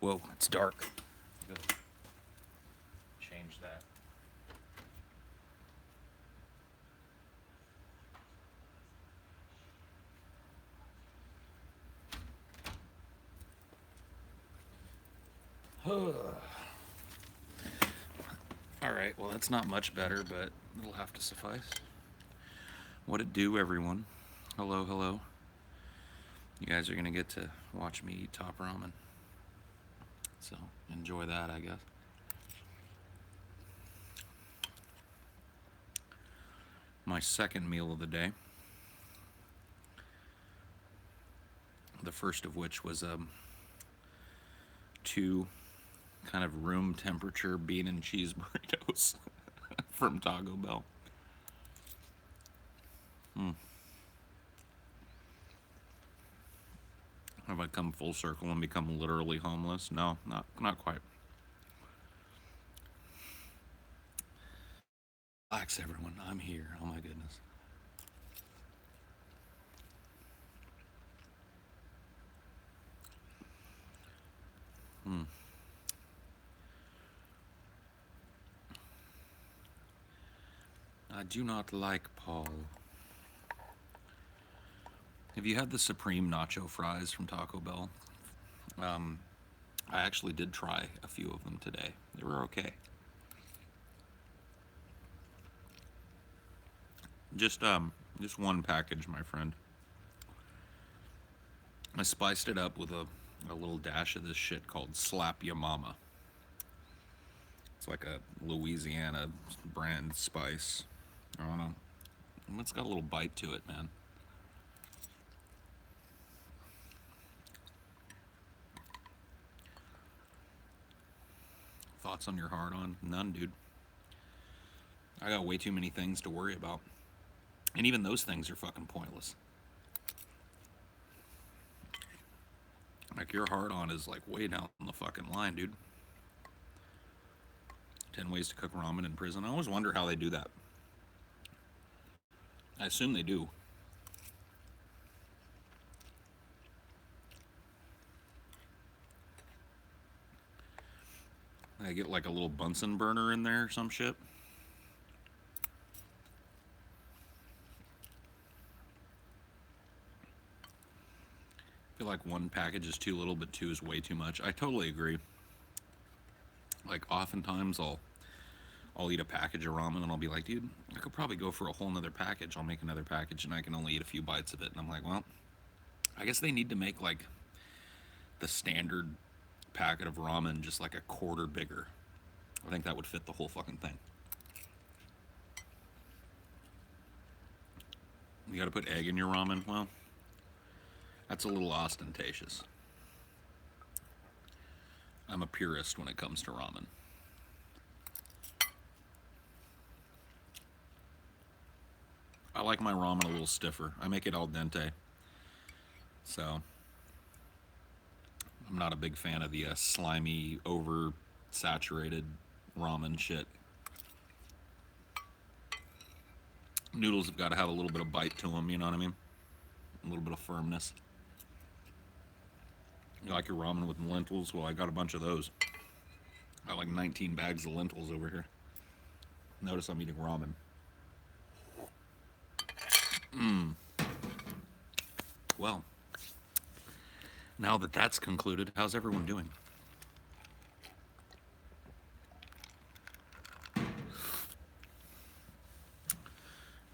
Whoa, it's dark. Go change that. All right, well, that's not much better, but it'll have to suffice. What it do, everyone? Hello, hello. You guys are going to get to watch me eat top ramen. So enjoy that, I guess. My second meal of the day. The first of which was two kind of room temperature bean and cheese burritos from Taco Bell. Have I come full circle and become literally homeless? No, not quite. Relax, everyone. I'm here. Oh my goodness. I do not like Paul. Have you had the Supreme Nacho Fries from Taco Bell? I actually did try a few of them today. They were okay. Just one package, my friend. I spiced it up with a little dash of this shit called Slap Ya Mama. It's like a Louisiana brand spice. I don't know. It's got a little bite to it, man. Thoughts on your hard on? None, dude. I got way too many things to worry about. And even those things are fucking pointless. Like, your hard on is like way down the fucking line, dude. 10 ways to cook ramen in prison. I always wonder how they do that. I assume they do. I get like a little Bunsen burner in there or some shit. I feel like one package is too little, but two is way too much. I totally agree. Like, oftentimes I'll eat a package of ramen and I'll be like, dude, I could probably go for a whole nother package. I'll make another package and I can only eat a few bites of it. And I'm like, well, I guess they need to make like the standard packet of ramen just like a quarter bigger. I think that would fit the whole fucking thing. You gotta put egg in your ramen? Well, that's a little ostentatious. I'm a purist when it comes to ramen. I like my ramen a little stiffer. I make it al dente. So, I'm not a big fan of the slimy, over-saturated ramen shit. Noodles have got to have a little bit of bite to them, you know what I mean? A little bit of firmness. You like your ramen with lentils? Well, I got a bunch of those. I got like 19 bags of lentils over here. Notice I'm eating ramen. Well, now that that's concluded, how's everyone doing?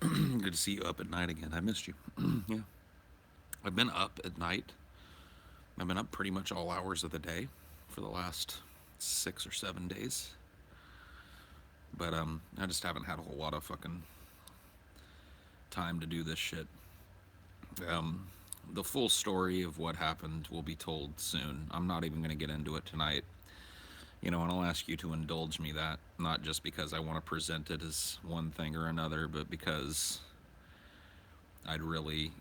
Good to see you up at night again. I missed you. Yeah. I've been up at night. I've been up pretty much all hours of the day for the last 6 or 7 days. But I just haven't had a whole lot of fucking time to do this shit. The full story of what happened will be told soon. I'm not even going to get into it tonight. You know, and I'll ask you to indulge me that, not just because I want to present it as one thing or another, but because I'd really,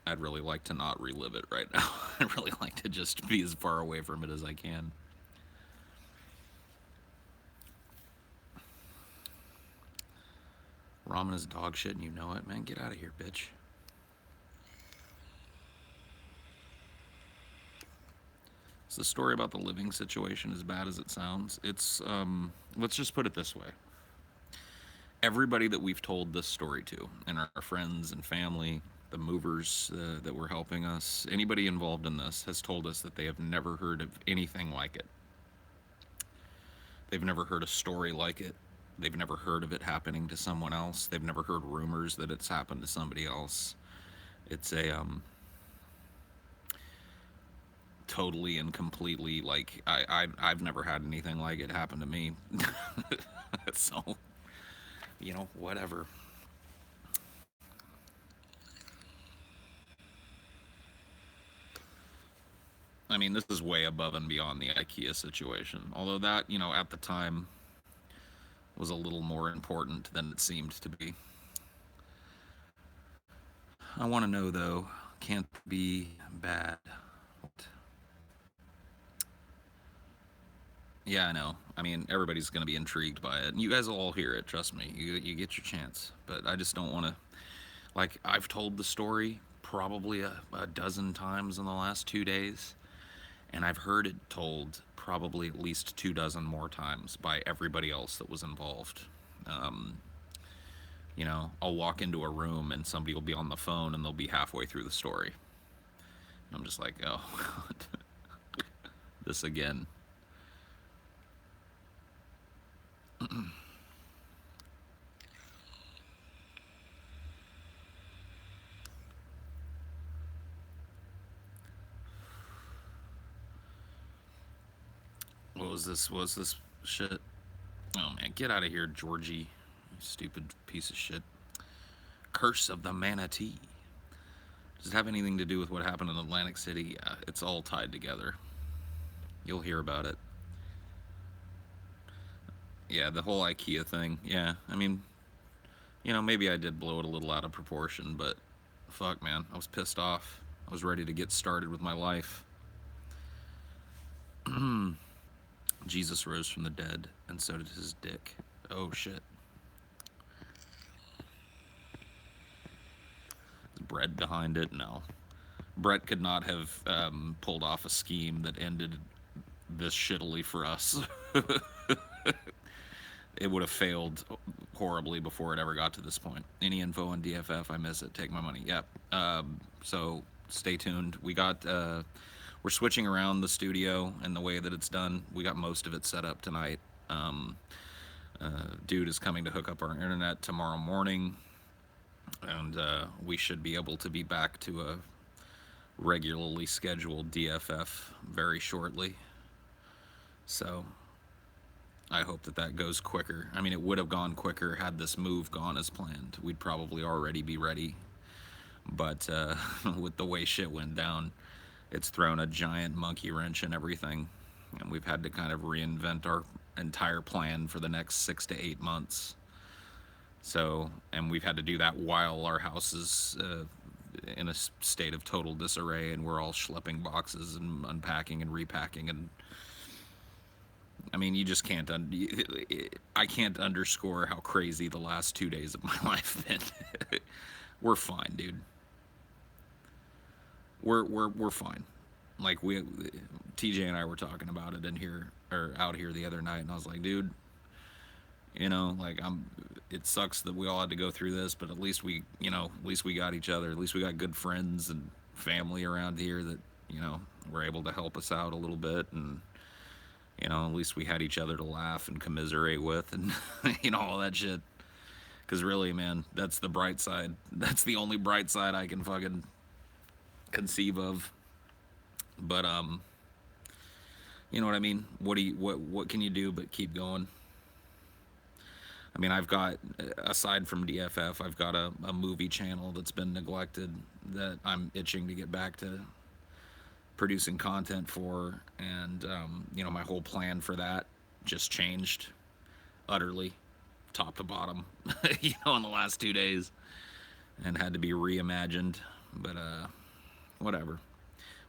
I'd really like to not relive it right now. I'd really like to just be as far away from it as I can. Ramen is dog shit and you know it, man. Get out of here, bitch. Is the story about the living situation as bad as it sounds? It's, let's just put it this way. Everybody that we've told this story to, and our friends and family, the movers that were helping us, anybody involved in this has told us that they have never heard of anything like it. They've never heard a story like it. They've never heard of it happening to someone else. They've never heard rumors that it's happened to somebody else. It's a totally and completely like I've never had anything like it happen to me. So, whatever. I mean, this is way above and beyond the IKEA situation. Although that, at the time was a little more important than it seemed to be. I want to know though, can't be bad. Yeah, I know. I mean, everybody's going to be intrigued by it. And you guys will all hear it, trust me. You get your chance. But I just don't want to. Like, I've told the story probably a dozen times in the last 2 days. And I've heard it told probably at least 2 dozen more times by everybody else that was involved. Um, I'll walk into a room and somebody will be on the phone and they'll be halfway through the story. I'm just like, oh, God. This again. What was this? What was this shit? Oh man, get out of here, Georgie. You stupid piece of shit. Curse of the Manatee. Does it have anything to do with what happened in Atlantic City? Yeah, it's all tied together. You'll hear about it. Yeah, the whole IKEA thing. Yeah, I mean, maybe I did blow it a little out of proportion, but fuck, man, I was pissed off. I was ready to get started with my life. Jesus rose from the dead, and so did his dick. Oh shit. Is Brett behind it? No. Brett could not have pulled off a scheme that ended this shittily for us. It would have failed horribly before it ever got to this point. Any info on DFF? I miss it. Take my money. Yep. So stay tuned. We're switching around the studio and the way that it's done. We got most of it set up tonight. Dude is coming to hook up our internet tomorrow morning, and we should be able to be back to a regularly scheduled DFF very shortly. So I hope that goes quicker. I mean, it would have gone quicker had this move gone as planned. We'd probably already be ready. But with the way shit went down, it's thrown a giant monkey wrench in everything. And we've had to kind of reinvent our entire plan for the next 6 to 8 months. So, and we've had to do that while our house is in a state of total disarray, and we're all schlepping boxes and unpacking and repacking. And I mean, you just can't. I can't underscore how crazy the last 2 days of my life have been. We're fine, dude. We're fine. Like TJ and I were talking about it in here or out here the other night, and I was like, dude, like it sucks that we all had to go through this, but at least we got each other. At least we got good friends and family around here that, were able to help us out a little bit, and, at least we had each other to laugh and commiserate with, and, all that shit. Because really, man, that's the bright side. That's the only bright side I can fucking conceive of. But, you know what I mean? What can you do but keep going? I mean, I've got, aside from DFF, I've got a movie channel that's been neglected that I'm itching to get back to producing content for. And, my whole plan for that just changed utterly, top to bottom, in the last 2 days, and had to be reimagined. But whatever.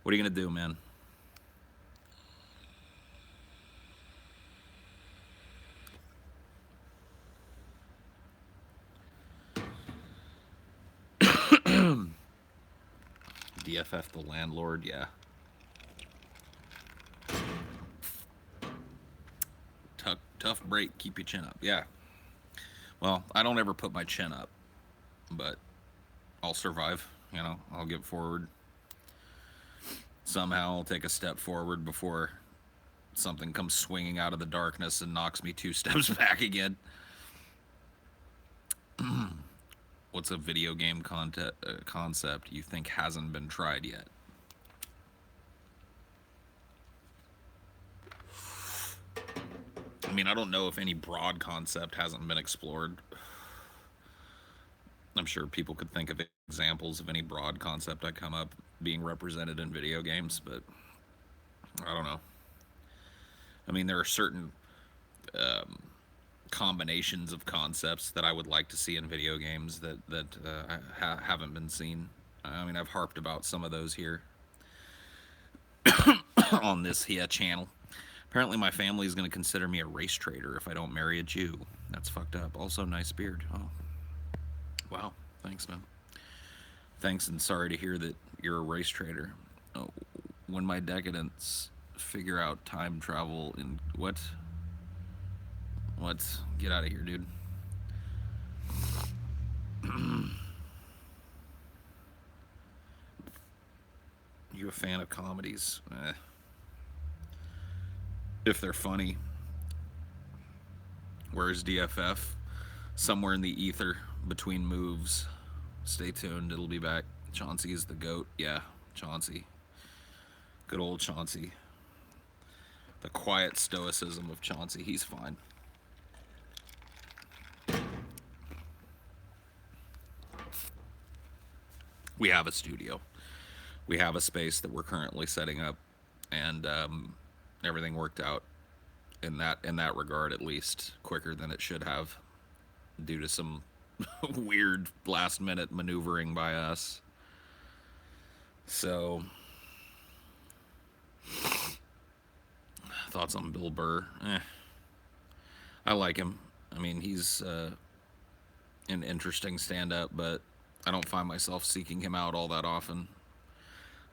What are you gonna do, man? DFF the landlord, yeah. Tough break. Keep your chin up. Yeah. Well, I don't ever put my chin up, but I'll survive. You know, I'll get forward. Somehow I'll take a step forward before something comes swinging out of the darkness and knocks me two steps back again. What's a video game concept you think hasn't been tried yet? I mean, I don't know if any broad concept hasn't been explored. I'm sure people could think of examples of any broad concept I come up being represented in video games, but I don't know. I mean, there are certain combinations of concepts that I would like to see in video games that haven't been seen. I mean, I've harped about some of those here on this here channel. Apparently, my family is going to consider me a race traitor if I don't marry a Jew. That's fucked up. Also, nice beard. Oh, wow. Thanks, man. Thanks, and sorry to hear that you're a race traitor. Oh, when my decadents figure out time travel in what? What? Get out of here, dude. You a fan of comedies? If they're funny. Where's DFF? Somewhere in the ether between moves. Stay tuned, it'll be back. Chauncey is the GOAT. Yeah, Chauncey. Good old Chauncey. The quiet stoicism of Chauncey. He's fine. We have a studio. We have a space that we're currently setting up, and everything worked out in that regard, at least quicker than it should have, due to some weird last minute maneuvering by us. So, thoughts on Bill Burr? I like him. I mean, he's an interesting stand-up, but I don't find myself seeking him out all that often.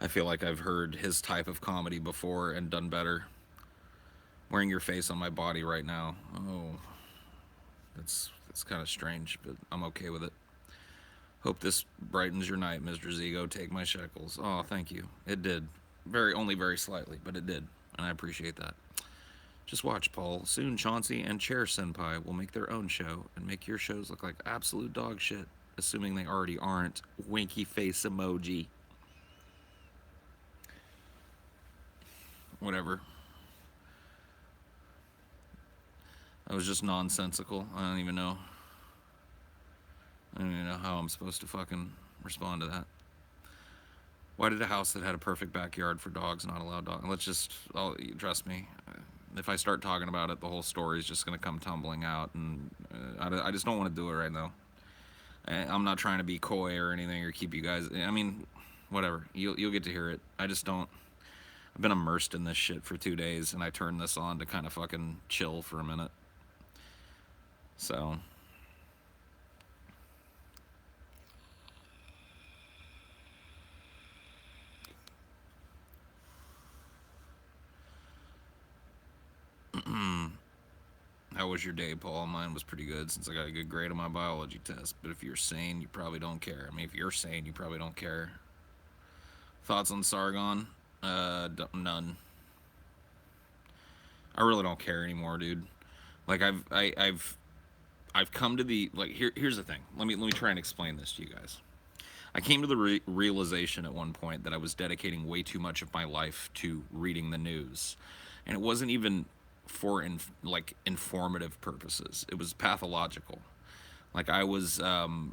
I feel like I've heard his type of comedy before and done better. Wearing your face on my body right now. Oh, that's kind of strange, but I'm okay with it. Hope this brightens your night, Mr. Zigo. Take my shekels. Oh, thank you. It did. Only very slightly, but it did, and I appreciate that. Just watch, Paul. Soon Chauncey and Chair Senpai will make their own show and make your shows look like absolute dog shit, assuming they already aren't. Winky face emoji. Whatever. That was just nonsensical. I don't even know how I'm supposed to fucking respond to that. Why did a house that had a perfect backyard for dogs not allow dogs? Trust me. If I start talking about it, the whole story is just going to come tumbling out, and I just don't want to do it right now. I'm not trying to be coy or anything or keep you guys. I mean, whatever. You'll get to hear it. I just don't. I've been immersed in this shit for 2 days, and I turned this on to kind of fucking chill for a minute. So. How was your day, Paul? Mine was pretty good since I got a good grade on my biology test. But if you're sane, you probably don't care. I mean, if you're sane, you probably don't care. Thoughts on Sargon? None. I really don't care anymore, dude. Like I've come to the here's the thing. Let me try and explain this to you guys. I came to the realization at one point that I was dedicating way too much of my life to reading the news, and it wasn't even for informative purposes. It was pathological. Like I was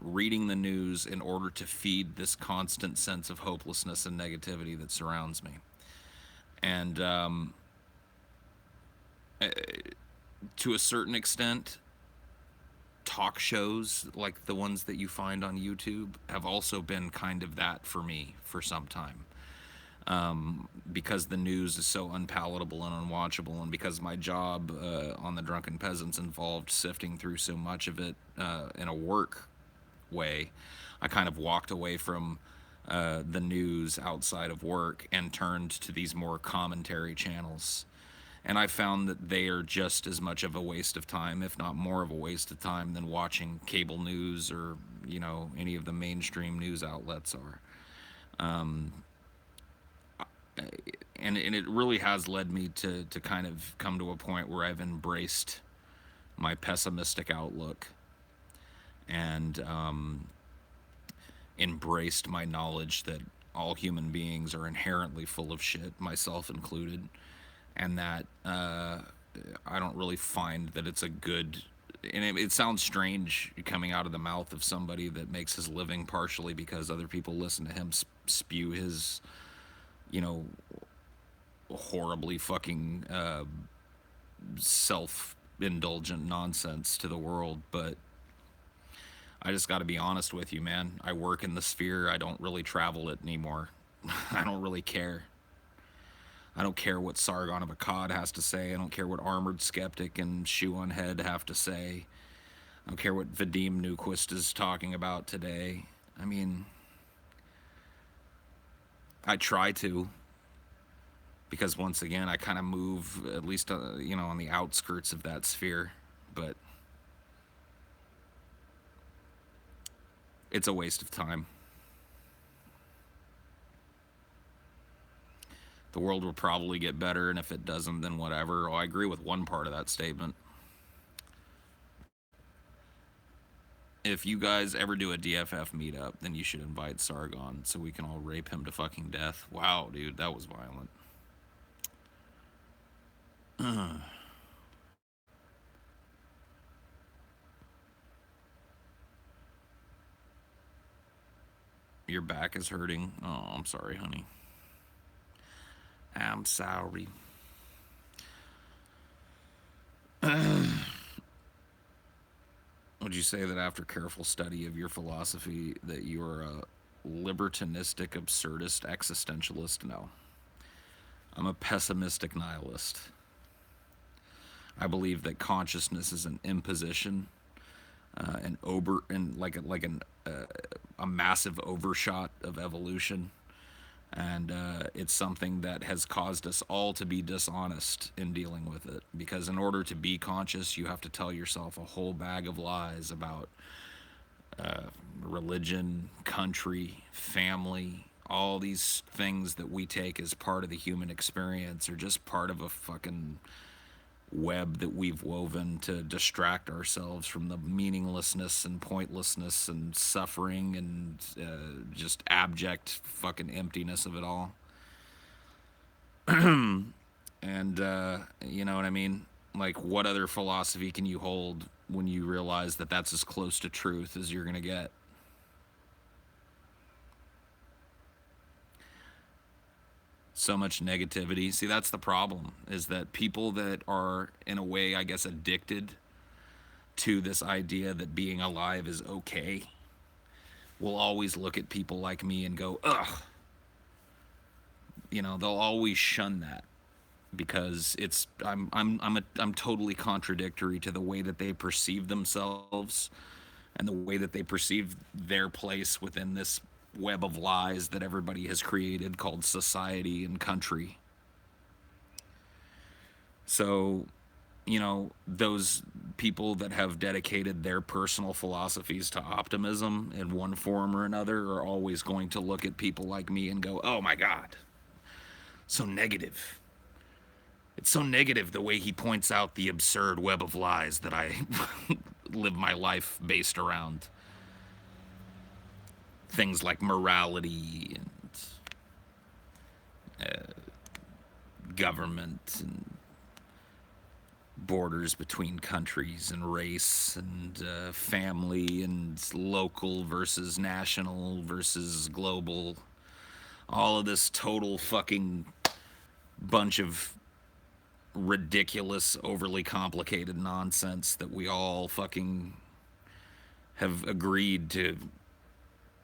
reading the news in order to feed this constant sense of hopelessness and negativity that surrounds me, and to a certain extent, talk shows like the ones that you find on YouTube have also been kind of that for me for some time. Because the news is so unpalatable and unwatchable, and because my job on the Drunken Peasants involved sifting through so much of it in a work way, I kind of walked away from the news outside of work and turned to these more commentary channels. And I found that they are just as much of a waste of time, if not more of a waste of time, than watching cable news or, any of the mainstream news outlets are. And it really has led me to kind of come to a point where I've embraced my pessimistic outlook and embraced my knowledge that all human beings are inherently full of shit, myself included, and that I don't really find that it's a good. And it sounds strange coming out of the mouth of somebody that makes his living partially because other people listen to him spew his, you know, horribly fucking self-indulgent nonsense to the world. But I just got to be honest with you, man. I work in the sphere. I don't really travel it anymore. I don't really care. I don't care what Sargon of Akkad has to say. I don't care what Armored Skeptic and Shoe on Head have to say. I don't care what Vadim Newquist is talking about today. I mean, I try to, because once again, I kind of move, at least, on the outskirts of that sphere. But it's a waste of time. The world will probably get better, and if it doesn't, then whatever. Oh, I agree with one part of that statement. If you guys ever do a DFF meetup, then you should invite Sargon so we can all rape him to fucking death. Wow, dude, that was violent. Your back is hurting. Oh, I'm sorry, honey. I'm sorry. Would you say that after careful study of your philosophy that you are a libertinistic, absurdist, existentialist? No. I'm a pessimistic nihilist. I believe that consciousness is an imposition, a massive overshot of evolution, and it's something that has caused us all to be dishonest in dealing with it. Because in order to be conscious, you have to tell yourself a whole bag of lies about religion, country, family. All these things that we take as part of the human experience are just part of a fucking web that we've woven to distract ourselves from the meaninglessness and pointlessness and suffering and just abject fucking emptiness of it all. And you know what I mean? Like, what other philosophy can you hold when you realize that that's as close to truth as you're gonna get? So much negativity. See, that's the problem, is that people that are, in a way, I guess, addicted to this idea that being alive is okay will always look at people like me and go, ugh. They'll always shun that because I'm totally contradictory to the way that they perceive themselves and the way that they perceive their place within this web of lies that everybody has created called society and country. So, those people that have dedicated their personal philosophies to optimism in one form or another are always going to look at people like me and go, oh my God, so negative. It's so negative the way he points out the absurd web of lies that I live my life based around. Things like morality and government and borders between countries and race and family and local versus national versus global. All of this total fucking bunch of ridiculous, overly complicated nonsense that we all fucking have agreed to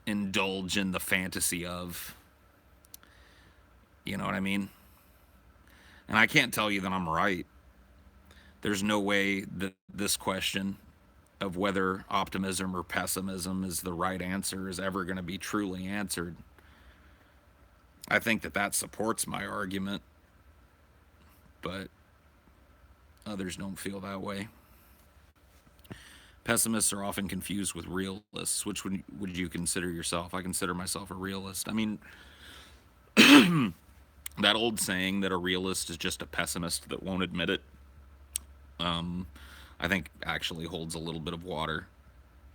indulge in the fantasy of. You know what I mean? And I can't tell you that I'm right. There's no way that this question of whether optimism or pessimism is the right answer is ever going to be truly answered. I think that that supports my argument, but others don't feel that way. Pessimists are often confused with realists. Which would you consider yourself? I consider myself a realist. I mean, that old saying that a realist is just a pessimist that won't admit it, I think actually holds a little bit of water.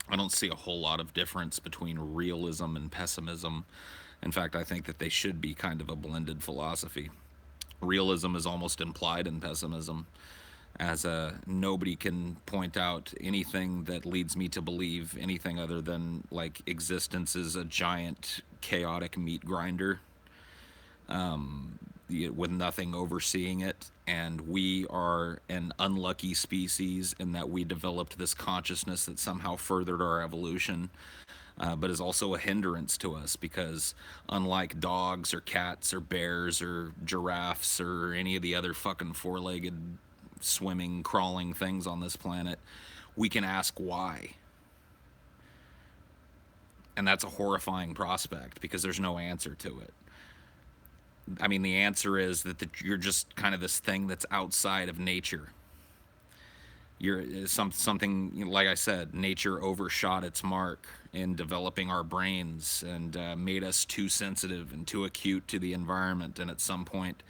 I don't see a whole lot of difference between realism and pessimism. In fact, I think that they should be kind of a blended philosophy. Realism is almost implied in pessimism, as nobody can point out anything that leads me to believe anything other than like existence is a giant chaotic meat grinder, with nothing overseeing it. And we are an unlucky species in that we developed this consciousness that somehow furthered our evolution, but is also a hindrance to us because, unlike dogs or cats or bears or giraffes or any of the other fucking four legged swimming, crawling things on this planet, we can ask why. And that's a horrifying prospect because there's no answer to it. I mean, the answer is that you're just kind of this thing that's outside of nature. You're something, like I said, nature overshot its mark in developing our brains and made us too sensitive and too acute to the environment. And at some point,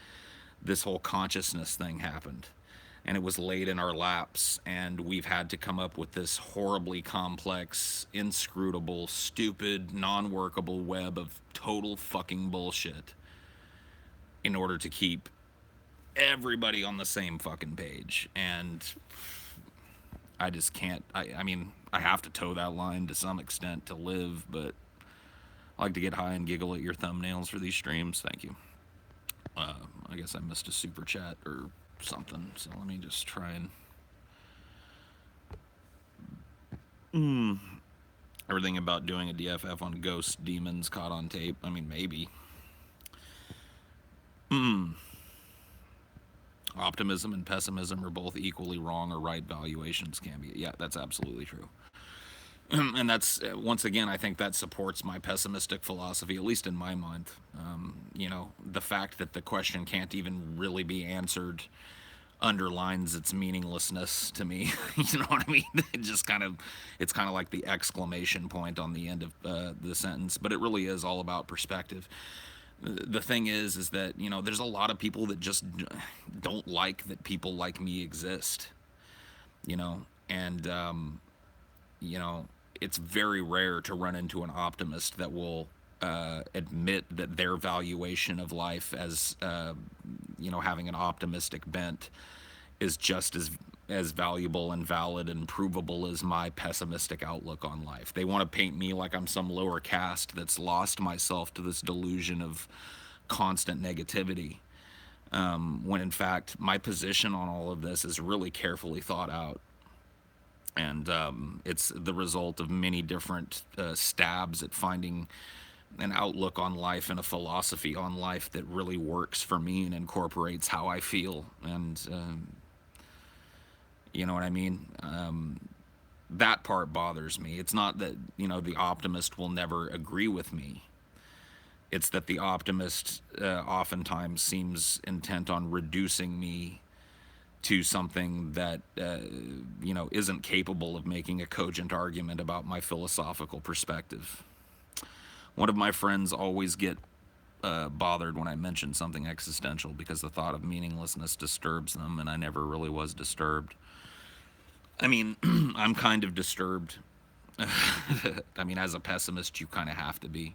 this whole consciousness thing happened. And it was laid in our laps, and we've had to come up with this horribly complex, inscrutable, stupid, non-workable web of total fucking bullshit in order to keep everybody on the same fucking page. And I just can't, I mean, I have to toe that line to some extent to live, but I like to get high and giggle at your thumbnails for these streams. Thank you. I guess I missed a super chat or something, so let me just try and everything about doing a DFF on ghost demons caught on tape. I mean, maybe. Optimism and pessimism are both equally wrong or right valuations can be. Yeah, that's absolutely true. And that's, once again, I think that supports my pessimistic philosophy, at least in my mind. The fact that the question can't even really be answered underlines its meaninglessness to me. You know what I mean? It's kind of like the exclamation point on the end of the sentence, but it really is all about perspective. The thing is that, there's a lot of people that just don't like that people like me exist, and, it's very rare to run into an optimist that will admit that their valuation of life as, having an optimistic bent is just as valuable and valid and provable as my pessimistic outlook on life. They want to paint me like I'm some lower caste that's lost myself to this delusion of constant negativity, when in fact my position on all of this is really carefully thought out. And it's the result of many different stabs at finding an outlook on life and a philosophy on life that really works for me and incorporates how I feel. And you know what I mean? That part bothers me. It's not that, the optimist will never agree with me. It's that the optimist oftentimes seems intent on reducing me to something that, isn't capable of making a cogent argument about my philosophical perspective. One of my friends always get bothered when I mention something existential because the thought of meaninglessness disturbs them, and I never really was disturbed. I mean, I'm kind of disturbed. I mean, as a pessimist, you kind of have to be.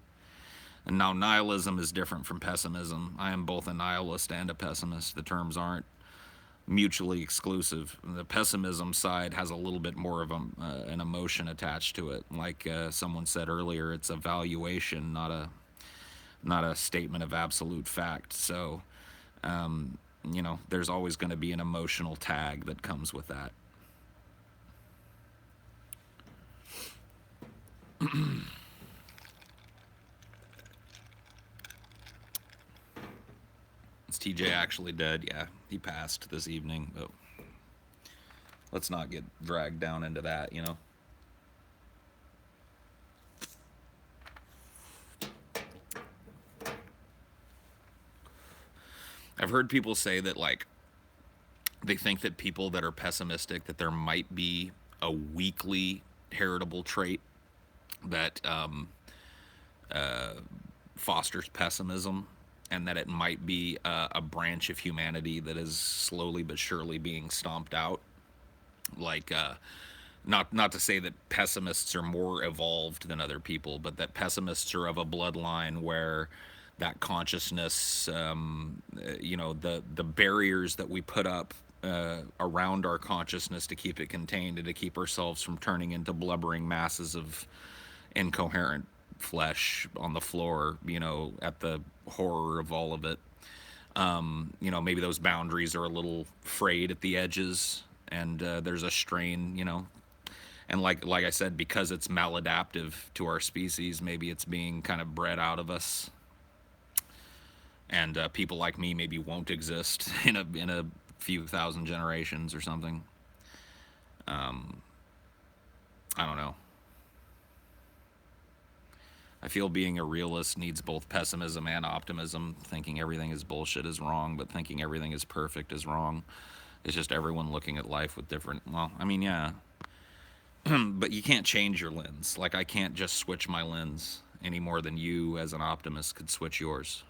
And now nihilism is different from pessimism. I am both a nihilist and a pessimist. The terms aren't mutually exclusive. The pessimism side has a little bit more of an emotion attached to it. Like someone said earlier, it's a valuation, not a statement of absolute fact. So, there's always going to be an emotional tag that comes with that. Is TJ actually dead? Yeah, he passed this evening, but let's not get dragged down into that, you know? I've heard people say that, like, they think that people that are pessimistic, that there might be a weakly heritable trait that fosters pessimism, and that it might be a branch of humanity that is slowly but surely being stomped out. Like, not to say that pessimists are more evolved than other people, but that pessimists are of a bloodline where that consciousness, the barriers that we put up around our consciousness to keep it contained and to keep ourselves from turning into blubbering masses of incoherent flesh on the floor, at the horror of all of it. Maybe those boundaries are a little frayed at the edges, and there's a strain, and like I said, because it's maladaptive to our species, maybe it's being kind of bred out of us, and people like me maybe won't exist in a few thousand generations or something. I don't know. I feel being a realist needs both pessimism and optimism. Thinking everything is bullshit is wrong, but thinking everything is perfect is wrong. It's just everyone looking at life with different. Well, I mean, yeah, but you can't change your lens. Like, I can't just switch my lens any more than you, as an optimist, could switch yours.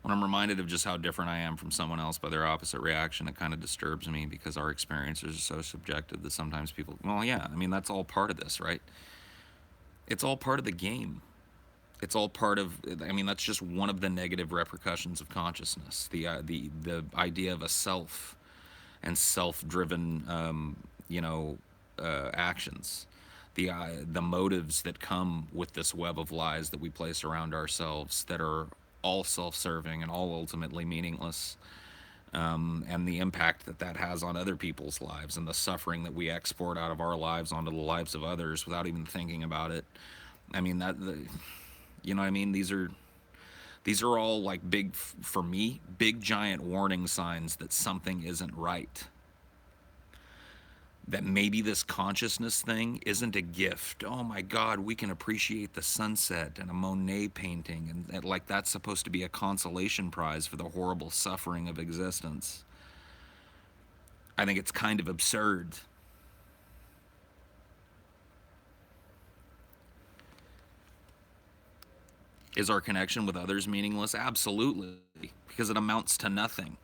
When I'm reminded of just how different I am from someone else by their opposite reaction, it kind of disturbs me because our experiences are so subjective that sometimes people. Well, yeah, I mean, that's all part of this, right? It's all part of the game. It's all part of. I mean, that's just one of the negative repercussions of consciousness. The idea of a self and self-driven, actions. The motives that come with this web of lies that we place around ourselves, that are all self-serving and all ultimately meaningless, and the impact that that has on other people's lives, and the suffering that we export out of our lives onto the lives of others without even thinking about it. I mean, you know what I mean? These are all, like, for me, big giant warning signs that something isn't right. That maybe this consciousness thing isn't a gift. Oh my God, we can appreciate the sunset and a Monet painting, and like that's supposed to be a consolation prize for the horrible suffering of existence. I think it's kind of absurd. Is our connection with others meaningless? Absolutely, because it amounts to nothing.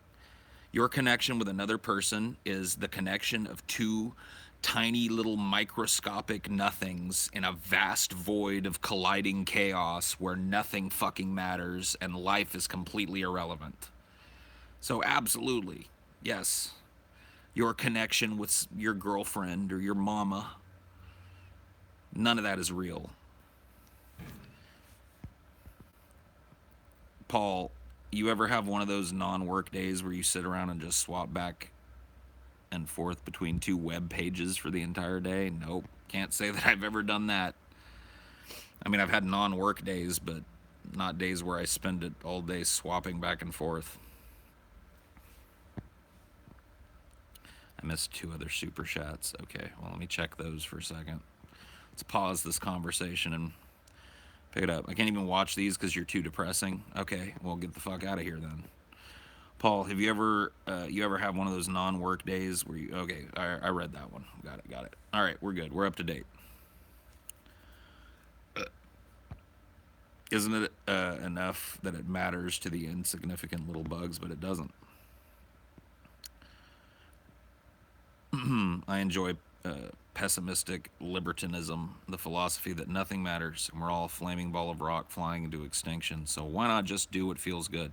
Your connection with another person is the connection of two tiny little microscopic nothings in a vast void of colliding chaos where nothing fucking matters and life is completely irrelevant. So, absolutely, yes, your connection with your girlfriend or your mama, none of that is real. Paul, you ever have one of those non-work days where you sit around and just swap back and forth between two web pages for the entire day? Nope. Can't say that I've ever done that. I mean, I've had non-work days, but not days where I spend it all day swapping back and forth. I missed two other super chats. Okay, well, let me check those for a second. Let's pause this conversation and pick it up. I can't even watch these because you're too depressing. Okay, well, get the fuck out of here then. Paul, have you ever have one of those non-work days where you? Okay, I read that one. Got it. All right, we're good. We're up to date. Isn't it enough that it matters to the insignificant little bugs, but it doesn't? I enjoy pessimistic libertinism, the philosophy that nothing matters and we're all a flaming ball of rock flying into extinction. So why not just do what feels good?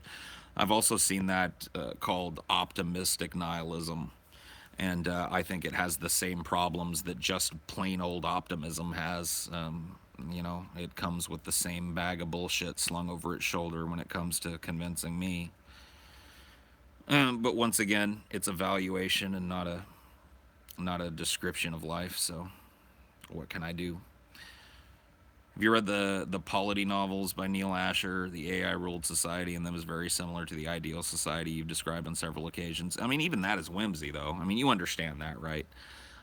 I've also seen that called optimistic nihilism. And I think it has the same problems that just plain old optimism has. It comes with the same bag of bullshit slung over its shoulder when it comes to convincing me. But once again, it's a valuation and not a description of life. So what can I do? Have you read the polity novels by Neil Asher? The AI ruled society in them is very similar to the ideal society you've described on several occasions. I mean, even that is whimsy, though. I mean, you understand that, right?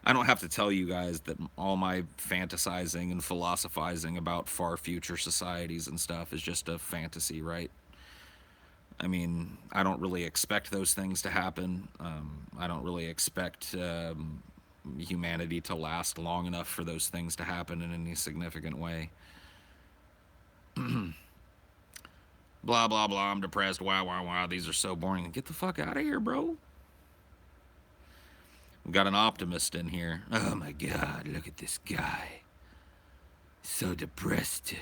I don't have to tell you guys that all my fantasizing and philosophizing about far future societies and stuff is just a fantasy, right? I mean, I don't really expect those things to happen. I don't really expect humanity to last long enough for those things to happen in any significant way. Blah, blah, blah. I'm depressed. Wow, wow, wow. These are so boring. Get the fuck out of here, bro. We got an optimist in here. Oh my God, look at this guy. So depressed.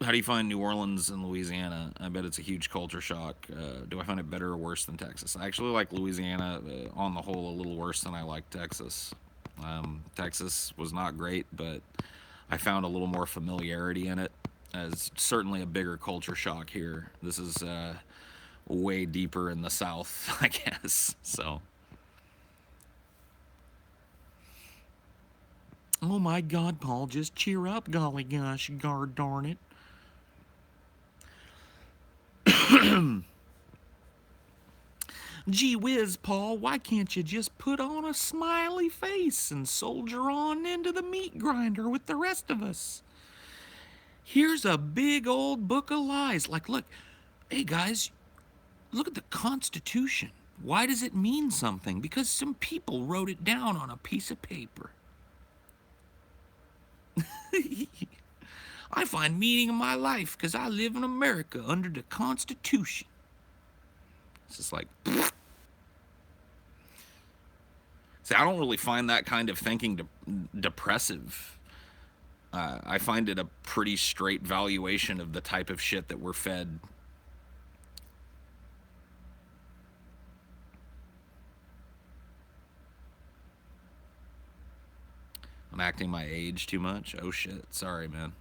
How do you find New Orleans and Louisiana? I bet it's a huge culture shock. Do I find it better or worse than Texas? I actually like Louisiana, on the whole, a little worse than I like Texas. Texas was not great, but I found a little more familiarity in it. It's certainly a bigger culture shock here. This is way deeper in the South, I guess. So. Oh my God, Paul, just cheer up, golly gosh, guard darn it. Gee whiz, Paul, why can't you just put on a smiley face and soldier on into the meat grinder with the rest of us? Here's a big old book of lies. Like, look, hey guys, look at the Constitution. Why does it mean something? Because some people wrote it down on a piece of paper. I find meaning in my life because I live in America under the Constitution. It's just like, see, I don't really find that kind of thinking depressive. I find it a pretty straight valuation of the type of shit that we're fed. I'm acting my age too much. Oh shit, sorry, man.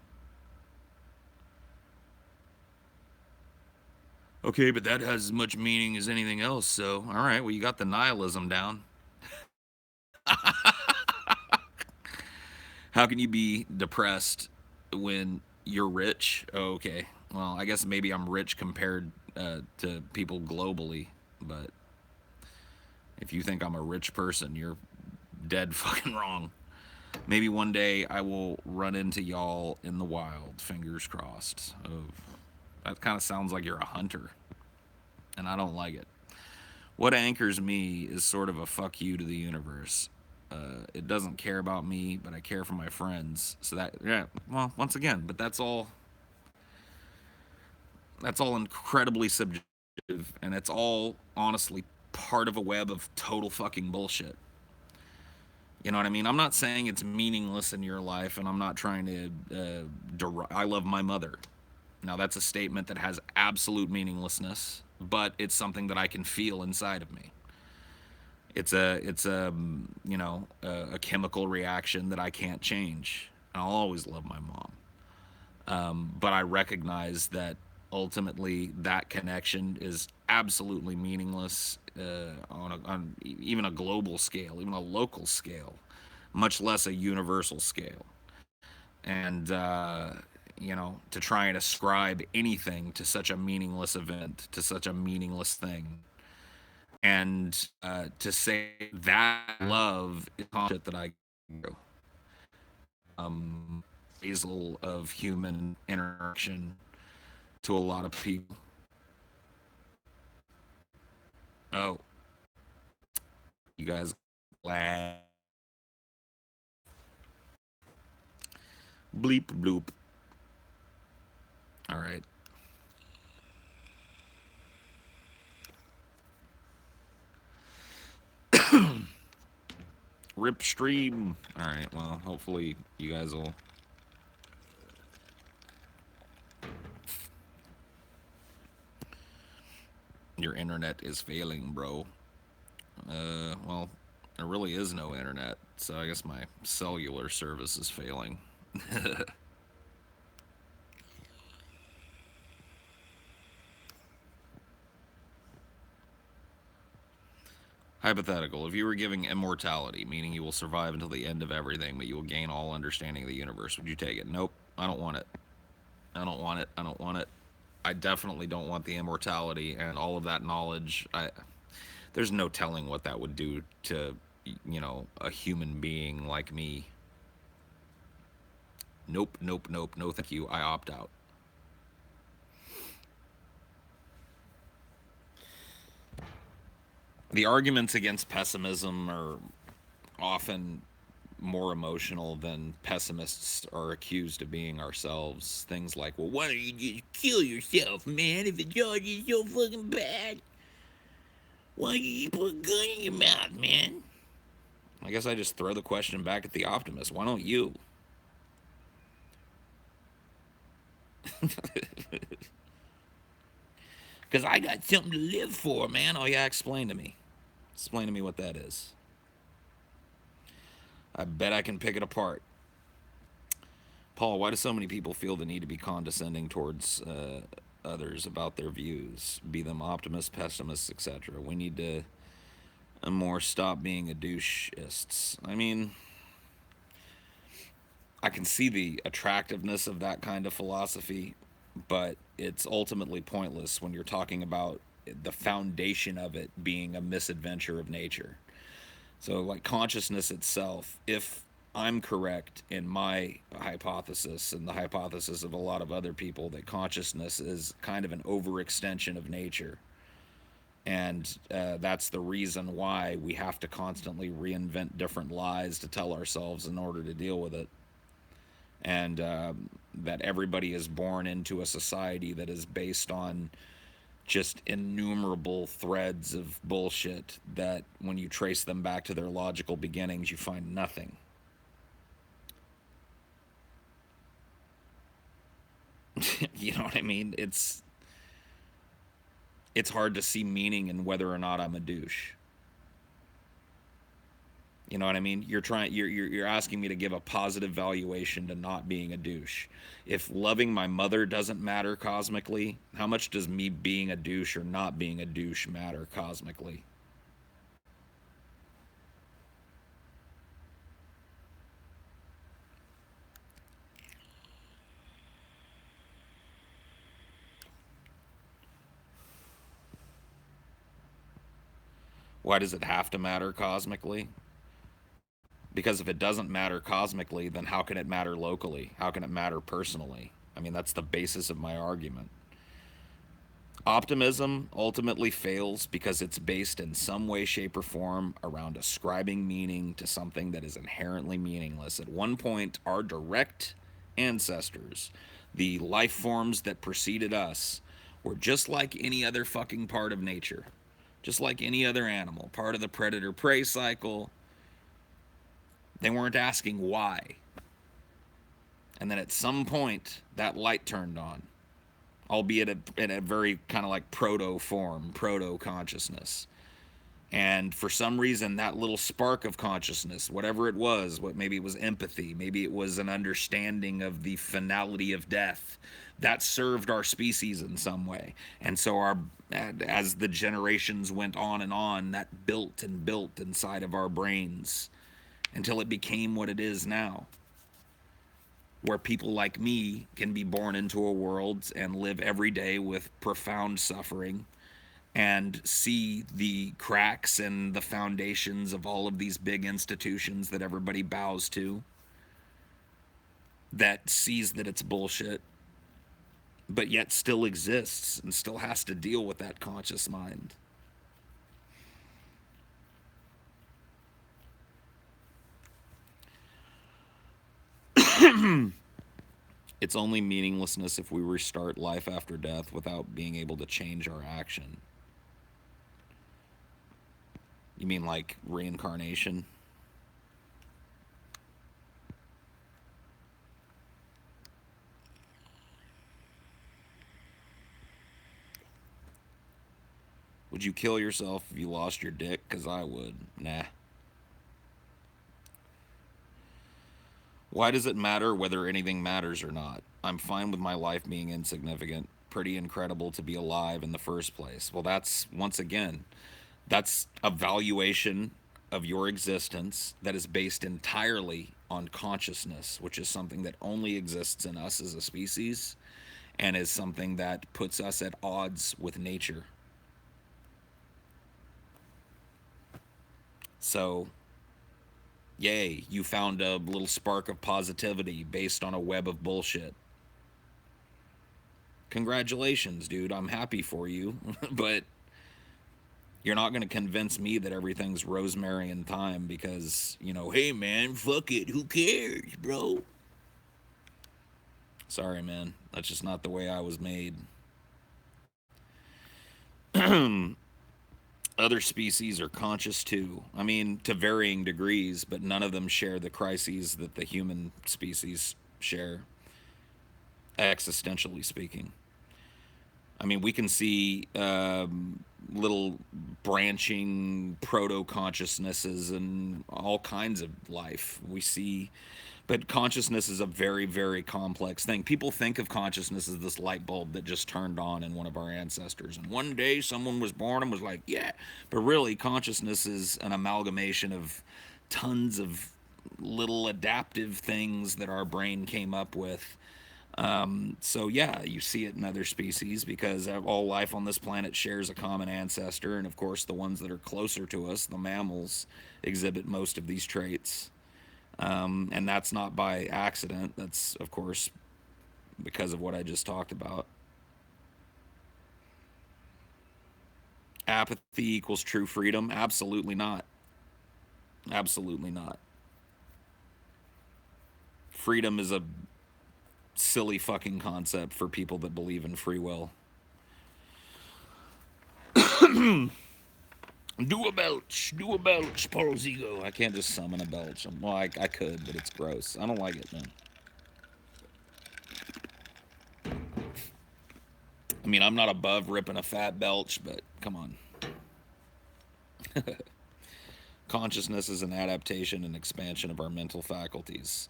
Okay, but that has as much meaning as anything else, so all right, well, you got the nihilism down. How can you be depressed when you're rich? Oh, okay. Well, I guess maybe I'm rich compared to people globally, but if you think I'm a rich person, you're dead fucking wrong. Maybe one day I will run into y'all in the wild, fingers crossed. Oh, that kind of sounds like you're a hunter, and I don't like it. What anchors me is sort of a fuck you to the universe. It doesn't care about me, but I care for my friends. So that, yeah, well, once again, but that's all incredibly subjective, and it's all honestly part of a web of total fucking bullshit. You know what I mean? I'm not saying it's meaningless in your life, and I'm not trying to. I love my mother. Now that's a statement that has absolute meaninglessness, but it's something that I can feel inside of me. It's a a chemical reaction that I can't change. I'll always love my mom. But I recognize that ultimately that connection is absolutely meaningless on even a global scale, even a local scale, much less a universal scale. And, to try and ascribe anything to such a meaningless event, to such a meaningless thing, and to say that love is shit that I do. Basil of human interaction to a lot of people. Oh, you guys glad? Bleep bloop. All right. Rip stream. All right. Well, hopefully you guys will. Your internet is failing, bro. Well, there really is no internet, so I guess my cellular service is failing. Hypothetical. If you were giving immortality, meaning you will survive until the end of everything, but you will gain all understanding of the universe, would you take it? Nope. I don't want it. I don't want it. I don't want it. I definitely don't want the immortality and all of that knowledge. There's no telling what that would do to, a human being like me. Nope, nope, nope, no thank you. I opt out. The arguments against pessimism are often more emotional than pessimists are accused of being ourselves. Things like, well, why don't you just kill yourself, man, if it's all just so fucking bad? Why don't you put a gun in your mouth, man? I guess I just throw the question back at the optimist. Why don't you? Because I got something to live for, man. Oh, yeah, explain to me. Explain to me what that is. I bet I can pick it apart. Paul, why do so many people feel the need to be condescending towards others about their views, be them optimists, pessimists, etc.? We need to more stop being a doucheists. I mean, I can see the attractiveness of that kind of philosophy, but it's ultimately pointless when you're talking about the foundation of it being a misadventure of nature. So, like consciousness itself, if I'm correct in my hypothesis and the hypothesis of a lot of other people, that consciousness is kind of an overextension of nature. And that's the reason why we have to constantly reinvent different lies to tell ourselves in order to deal with it. And that everybody is born into a society that is based on just innumerable threads of bullshit that when you trace them back to their logical beginnings, you find nothing. You know what I mean? It's hard to see meaning in whether or not I'm a douche. You know what I mean? You're asking me to give a positive valuation to not being a douche. If loving my mother doesn't matter cosmically, how much does me being a douche or not being a douche matter cosmically? Why does it have to matter cosmically? Because if it doesn't matter cosmically, then how can it matter locally? How can it matter personally? I mean, that's the basis of my argument. Optimism ultimately fails because it's based in some way, shape, or form around ascribing meaning to something that is inherently meaningless. At one point, our direct ancestors, the life forms that preceded us, were just like any other fucking part of nature, just like any other animal, part of the predator prey cycle. They weren't asking why. And then at some point, that light turned on, albeit in a very kind of like proto form, proto consciousness. And for some reason, that little spark of consciousness, whatever it was, maybe it was empathy, maybe it was an understanding of the finality of death, that served our species in some way. And so as the generations went on, that built and built inside of our brains until it became what it is now, where people like me can be born into a world and live every day with profound suffering and see the cracks and the foundations of all of these big institutions that everybody bows to, that sees that it's bullshit, but yet still exists and still has to deal with that conscious mind. It's only meaninglessness if we restart life after death without being able to change our action. You mean like reincarnation? Would you kill yourself if you lost your dick? Because I would. Nah. Why does it matter whether anything matters or not? I'm fine with my life being insignificant. Pretty incredible to be alive in the first place. Well, that's, once again, That's a valuation of your existence that is based entirely on consciousness, which is something that only exists in us as a species and is something that puts us at odds with nature. So, yay, you found a little spark of positivity based on a web of bullshit. Congratulations, dude. I'm happy for you. But you're not going to convince me that everything's rosemary and thyme because, hey, man, fuck it. Who cares, bro? Sorry, man. That's just not the way I was made. Other species are conscious too. I mean, to varying degrees, but none of them share the crises that the human species share, existentially speaking. I mean, we can see little branching proto consciousnesses and all kinds of life. We see, but consciousness is a very, very complex thing. People think of consciousness as this light bulb that just turned on in one of our ancestors. And one day someone was born and was like, yeah. But really, consciousness is an amalgamation of tons of little adaptive things that our brain came up with. So yeah, you see it in other species because all life on this planet shares a common ancestor, and of course, the ones that are closer to us, the mammals, exhibit most of these traits. And that's not by accident. That's of course because of what I just talked about. Apathy equals true freedom? Absolutely not. Absolutely not. Freedom is a silly fucking concept for people that believe in free will. Do a belch, Paul's ego. I can't just summon a belch. Well, I could, but it's gross. I don't like it, man. I mean, I'm not above ripping a fat belch, but come on. Consciousness is an adaptation and expansion of our mental faculties.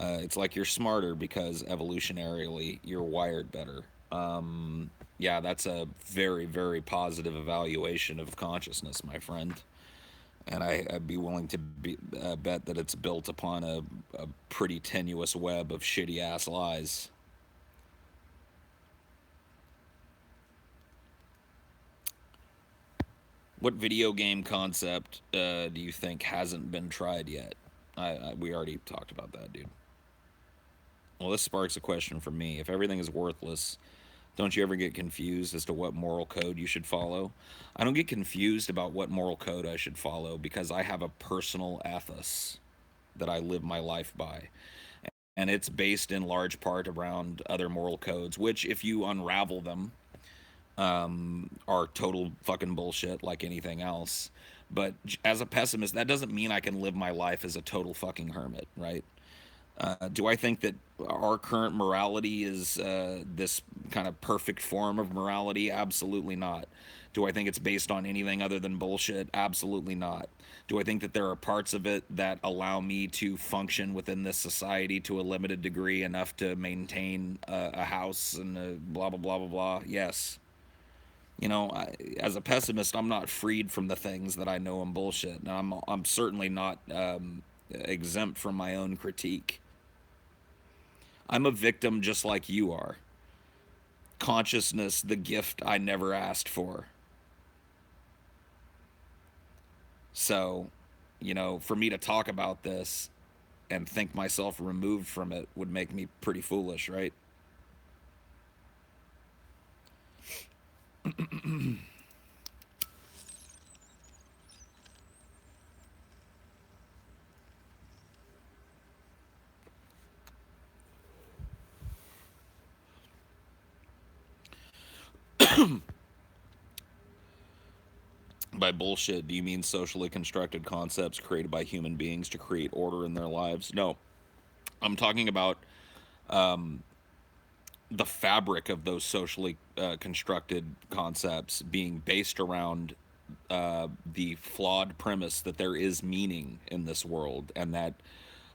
It's like you're smarter because evolutionarily you're wired better. Yeah, that's a very, very positive evaluation of consciousness, my friend. And I'd be willing to bet that it's built upon a pretty tenuous web of shitty ass lies. What video game concept do you think hasn't been tried yet? We already talked about that, dude. Well, this sparks a question for me. If everything is worthless, don't you ever get confused as to what moral code you should follow? I don't get confused about what moral code I should follow because I have a personal ethos that I live my life by. And it's based in large part around other moral codes, which, if you unravel them, are total fucking bullshit like anything else. But as a pessimist, that doesn't mean I can live my life as a total fucking hermit, right? Do I think that our current morality is this kind of perfect form of morality? Absolutely not. Do I think it's based on anything other than bullshit? Absolutely not. Do I think that there are parts of it that allow me to function within this society to a limited degree enough to maintain a house and blah, blah, blah, blah, blah? Yes. As a pessimist, I'm not freed from the things that I know are bullshit. And I'm certainly not exempt from my own critique. I'm a victim just like you are. Consciousness, the gift I never asked for. So, for me to talk about this and think myself removed from it would make me pretty foolish, right? By bullshit, do you mean socially constructed concepts created by human beings to create order in their lives? No. I'm talking about the fabric of those socially constructed concepts being based around the flawed premise that there is meaning in this world and that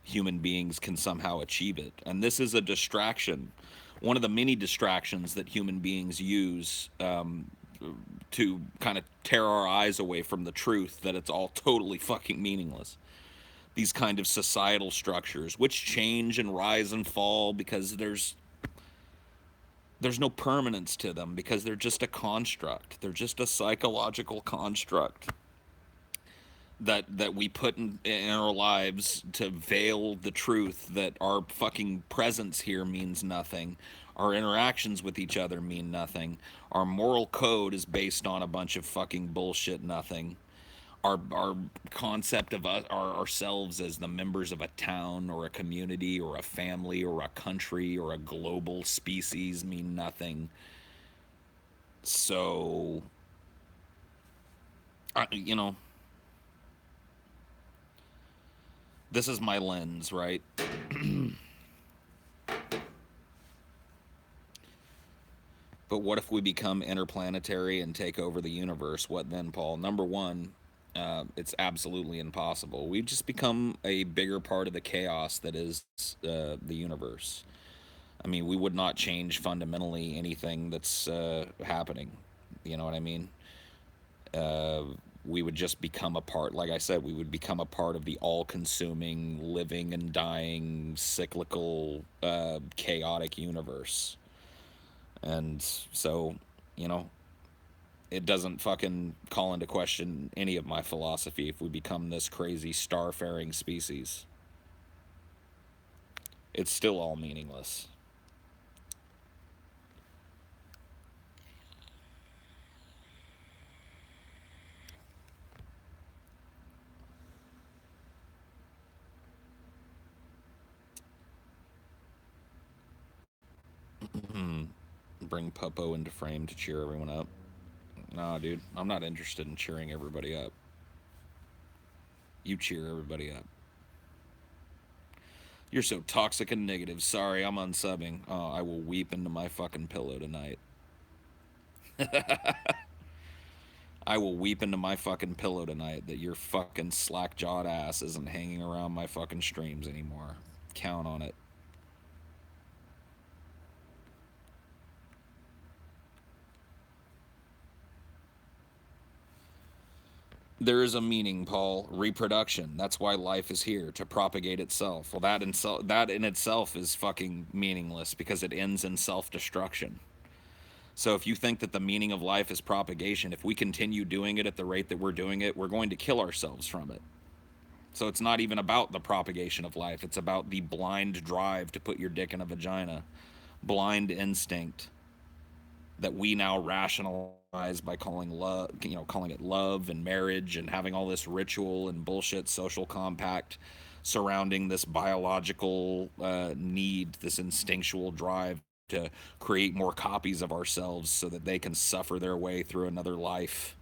human beings can somehow achieve it. And this is a distraction, one of the many distractions that human beings use to kind of tear our eyes away from the truth that it's all totally fucking meaningless. These kind of societal structures, which change and rise and fall because there's no permanence to them, because they're just a construct. They're just a psychological construct that we put in our lives to veil the truth that our fucking presence here means nothing. Our interactions with each other mean nothing. Our moral code is based on a bunch of fucking bullshit nothing. Our concept of us, ourselves as the members of a town or a community or a family or a country or a global species mean nothing. So, you know, this is my lens, right? But what if we become interplanetary and take over the universe? What then, Paul? Number one, it's absolutely impossible. We just become a bigger part of the chaos that is the universe. I mean, we would not change fundamentally anything that's happening. You know what I mean? Uh, we would just become a part, like I said, we would become a part of the all consuming, living and dying, cyclical, chaotic universe. And so, you know, it doesn't fucking call into question any of my philosophy if we become this crazy starfaring species. It's still all meaningless. Bring Puppo into frame to cheer everyone up. Nah, dude, I'm not interested in cheering everybody up. You cheer everybody up. You're so toxic and negative. Sorry, I'm unsubbing. Oh, I will weep into my fucking pillow tonight. I will weep into my fucking pillow tonight that your fucking slack jawed ass isn't hanging around my fucking streams anymore. Count on it. There is a meaning, Paul. Reproduction. That's why life is here, to propagate itself. Well, that in itself is fucking meaningless because it ends in self-destruction. So if you think that the meaning of life is propagation, if we continue doing it at the rate that we're doing it, we're going to kill ourselves from it. So it's not even about the propagation of life. It's about the blind drive to put your dick in a vagina. Blind instinct that we now rationalize by calling love, calling it love and marriage and having all this ritual and bullshit social compact surrounding this biological need, this instinctual drive to create more copies of ourselves so that they can suffer their way through another life.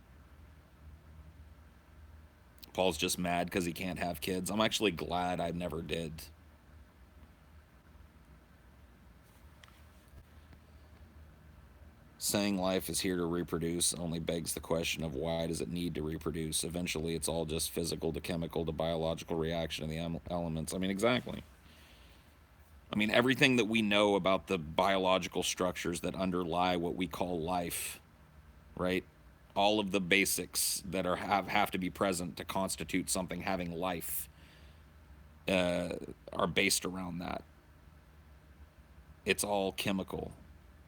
Paul's just mad because he can't have kids. I'm actually glad I never did. Saying life is here to reproduce only begs the question of why does it need to reproduce? Eventually, it's all just physical to chemical to biological reaction of the elements. I mean, exactly. I mean, everything that we know about the biological structures that underlie what we call life, right? All of the basics that have to be present to constitute something having life uh, are based around that. It's all chemical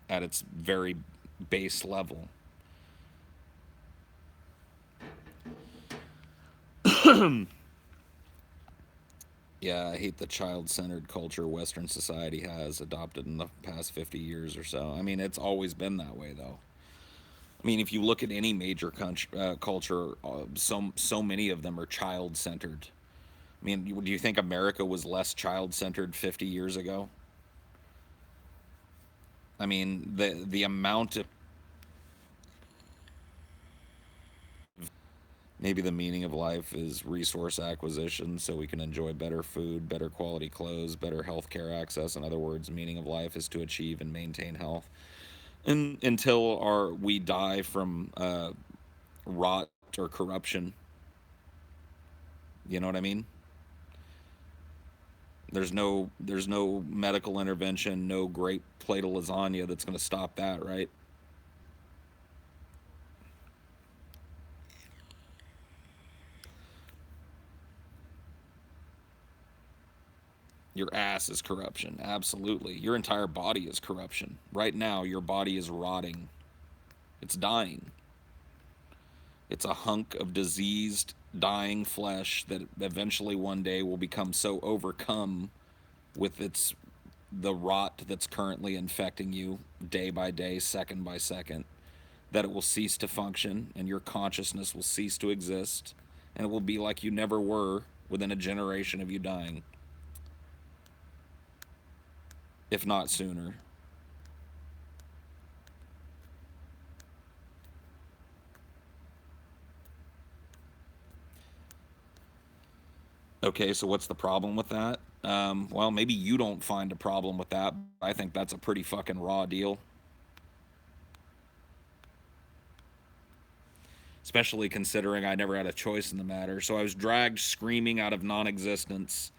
at its very base level. Yeah, I hate the child centered culture Western society has adopted in the past 50 years or so. I mean, it's always been that way, though. I mean, if you look at any major culture, so many of them are child centered. I mean, do you think America was less child centered 50 years ago? I mean, the amount of maybe the meaning of life is resource acquisition so we can enjoy better food, better quality clothes, better healthcare access. In other words, meaning of life is to achieve and maintain health. And until we die from rot or corruption, you know what I mean? There's no medical intervention, no great plate of lasagna that's going to stop that, right? Your ass is corruption. Absolutely. Your entire body is corruption. Right now, your body is rotting. It's dying. It's a hunk of diseased, dying flesh that eventually one day will become so overcome with the rot that's currently infecting you day by day, second by second, that it will cease to function and your consciousness will cease to exist, and it will be like you never were within a generation of you dying, if not sooner. Okay, so what's the problem with that? Well, maybe you don't find a problem with that, but I think that's a pretty fucking raw deal. Especially considering I never had a choice in the matter. So I was dragged screaming out of non existence,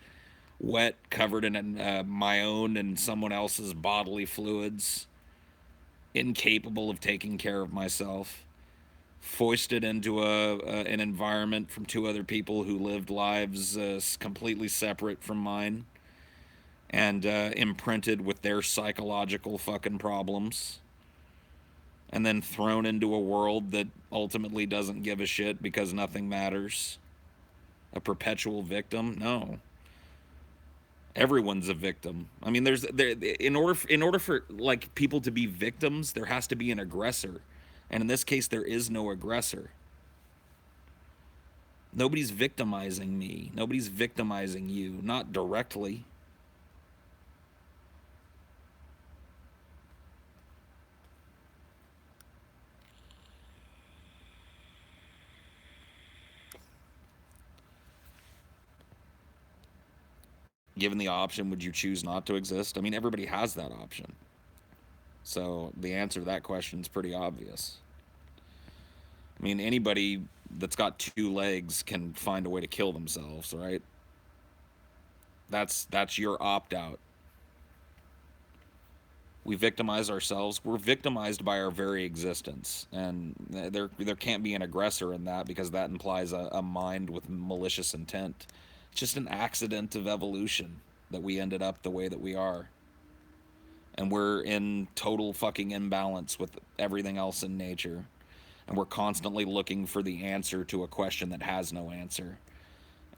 wet, covered in my own and someone else's bodily fluids, incapable of taking care of myself, foisted into an environment from two other people who lived lives completely separate from mine, and imprinted with their psychological fucking problems, and then thrown into a world that ultimately doesn't give a shit because nothing matters. A perpetual victim? No. Everyone's a victim. I mean, in order for like people to be victims, there has to be an aggressor. And in this case there is no aggressor. Nobody's victimizing me. Nobody's victimizing you, not directly. Given the option, would you choose not to exist? I mean, everybody has that option. So the answer to that question is pretty obvious. I mean, anybody that's got two legs can find a way to kill themselves, right? That's your opt out. We victimize ourselves. We're victimized by our very existence, and there can't be an aggressor in that because that implies a mind with malicious intent. It's just an accident of evolution that we ended up the way that we are, and we're in total fucking imbalance with everything else in nature, and we're constantly looking for the answer to a question that has no answer.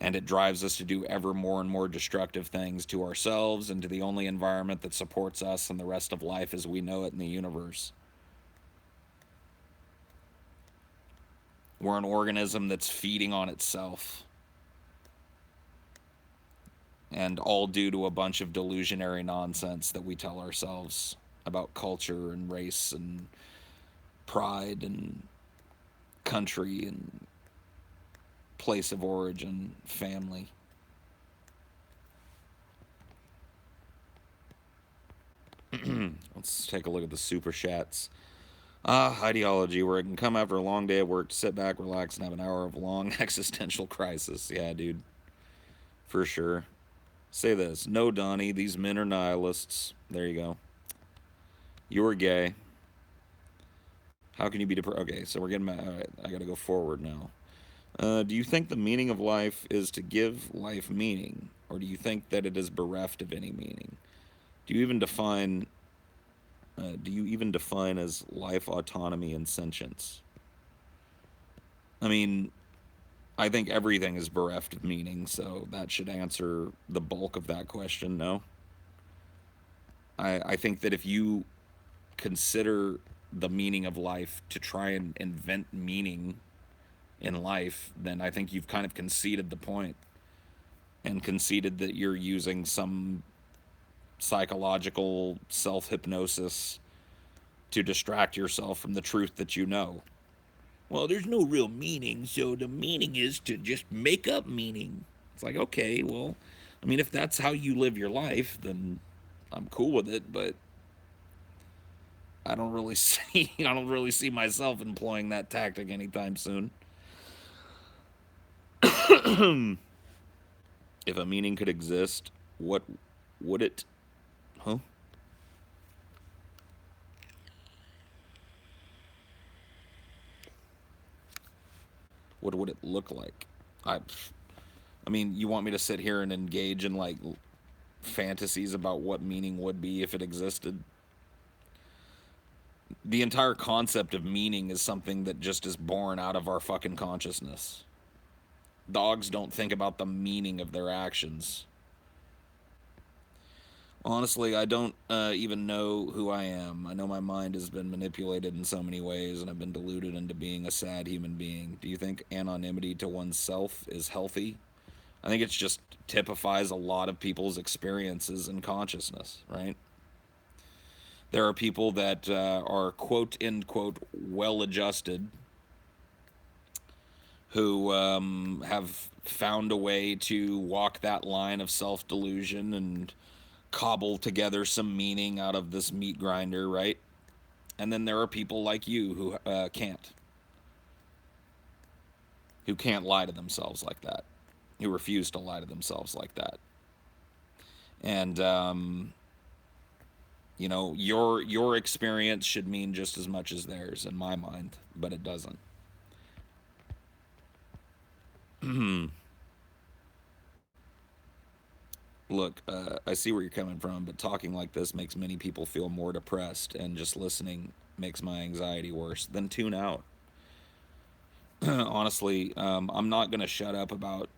And it drives us to do ever more and more destructive things to ourselves and to the only environment that supports us and the rest of life as we know it in the universe. We're an organism that's feeding on itself, and all due to a bunch of delusionary nonsense that we tell ourselves about culture and race and pride and country and place of origin, family. Let's take a look at the super chats. Highdeology, where I can come after a long day of work to sit back, relax, and have an hour of long existential crisis. Yeah, dude. For sure. Say this. No, Donnie, these men are nihilists. There you go. You're gay. How can you be depressed? Okay, so we're getting. All right, I gotta go forward now. Do you think the meaning of life is to give life meaning, or do you think that it is bereft of any meaning? Do you even define? Do you even define as life autonomy and sentience? I mean, I think everything is bereft of meaning, so that should answer the bulk of that question. No, I think that if you consider the meaning of life to try and invent meaning in life, then I think you've kind of conceded the point and conceded that you're using some psychological self hypnosis to distract yourself from the truth that you know. Well, there's no real meaning, so the meaning is to just make up meaning. It's like, okay, well, I mean, if that's how you live your life, then I'm cool with it, but I don't really see myself employing that tactic anytime soon. If a meaning could exist, what would it? Huh? What would it look like? I, I mean, you want me to sit here and engage in like fantasies about what meaning would be if it existed. The entire concept of meaning is something that just is born out of our fucking consciousness. Dogs don't think about the meaning of their actions. Honestly, I don't even know who I am. I know my mind has been manipulated in so many ways, and I've been deluded into being a sad human being. Do you think anonymity to oneself is healthy? I think it just typifies a lot of people's experiences and consciousness, right? There are people that are quote, end quote, well adjusted who have found a way to walk that line of self delusion and cobble together some meaning out of this meat grinder, right? And then there are people like you who can't lie to themselves like that, who refuse to lie to themselves like that. And you know, your experience should mean just as much as theirs in my mind, but it doesn't. Look, I see where you're coming from, but talking like this makes many people feel more depressed, and just listening makes my anxiety worse. Then tune out. Honestly, I'm not going to shut up about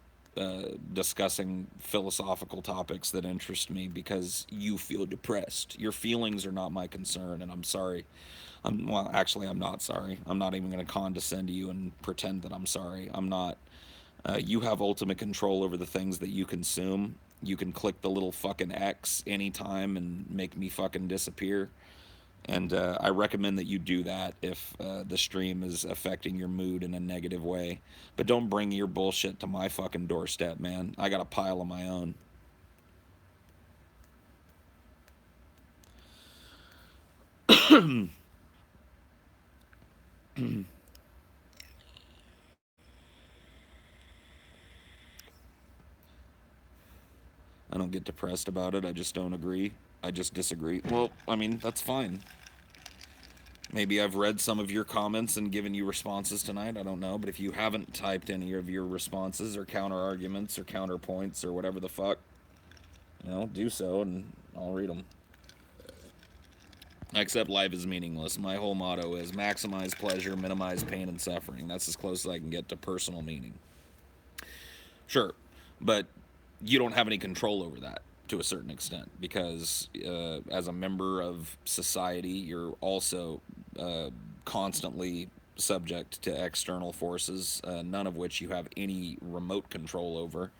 discussing philosophical topics that interest me because you feel depressed. Your feelings are not my concern, and I'm sorry. Well, actually, I'm not sorry. I'm not even going to condescend to you and pretend that I'm sorry. I'm not. You have ultimate control over the things that you consume. You can click the little fucking X anytime and make me fucking disappear. And I recommend that you do that if the stream is affecting your mood in a negative way. But don't bring your bullshit to my fucking doorstep, man. I got a pile of my own. I don't get depressed about it. I just don't agree. I just disagree. Well, I mean, that's fine. Maybe I've read some of your comments and given you responses tonight. I don't know. But if you haven't typed any of your responses or counter arguments or counterpoints or whatever the fuck, you know, do so and I'll read them. Except life is meaningless. My whole motto is maximize pleasure, minimize pain and suffering. That's as close as I can get to personal meaning. Sure, but you don't have any control over that to a certain extent because as a member of society, you're also constantly subject to external forces, none of which you have any remote control over.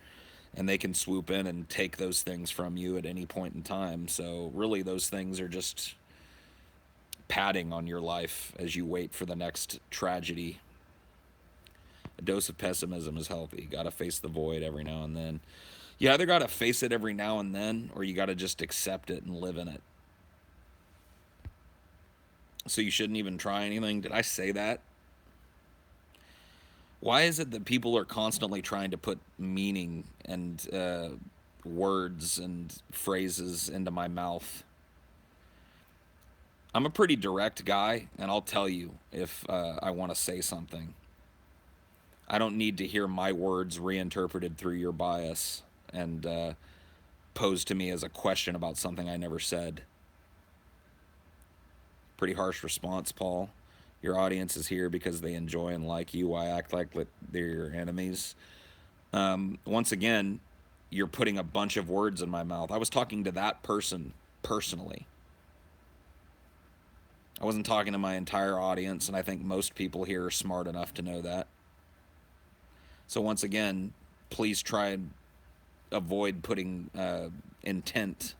And they can swoop in and take those things from you at any point in time. So, really, those things are just padding on your life as you wait for the next tragedy. A dose of pessimism is healthy. Gotta face the void every now and then. You either gotta face it every now and then, or you gotta just accept it and live in it. So you shouldn't even try anything. Did I say that? Why is it that people are constantly trying to put meaning and words and phrases into my mouth? I'm a pretty direct guy, and I'll tell you if I want to say something. I don't need to hear my words reinterpreted through your bias and posed to me as a question about something I never said. Pretty harsh response, Paul. Your audience is here because they enjoy and like you. Why act like they're your enemies? Once again, you're putting a bunch of words in my mouth. I was talking to that person personally. I wasn't talking to my entire audience, and I think most people here are smart enough to know that. So once again, please try and avoid putting intent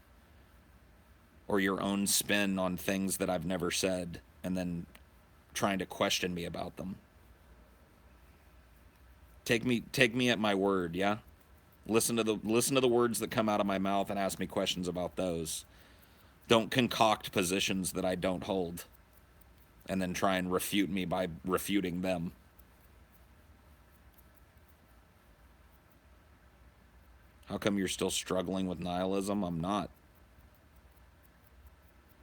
or your own spin on things that I've never said and then trying to question me about them. Take me at my word, yeah? Listen to the words that come out of my mouth and ask me questions about those. Don't concoct positions that I don't hold and then try and refute me by refuting them. How come you're still struggling with nihilism? I'm not.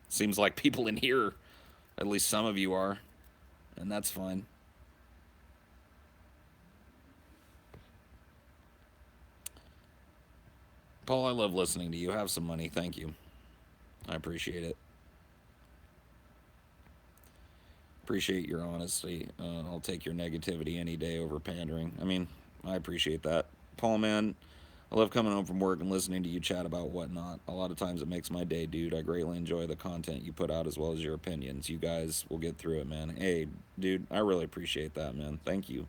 Seems like people in here, at least some of you are, and that's fine. Paul, I love listening to you. Have some money. Thank you. I appreciate it. Appreciate your honesty. I'll take your negativity any day over pandering. I mean, I appreciate that. Paul, man, I love coming home from work and listening to you chat about whatnot. A lot of times it makes my day, dude. I greatly enjoy the content you put out as well as your opinions. You guys will get through it, man. Hey, dude, I really appreciate that, man. Thank you.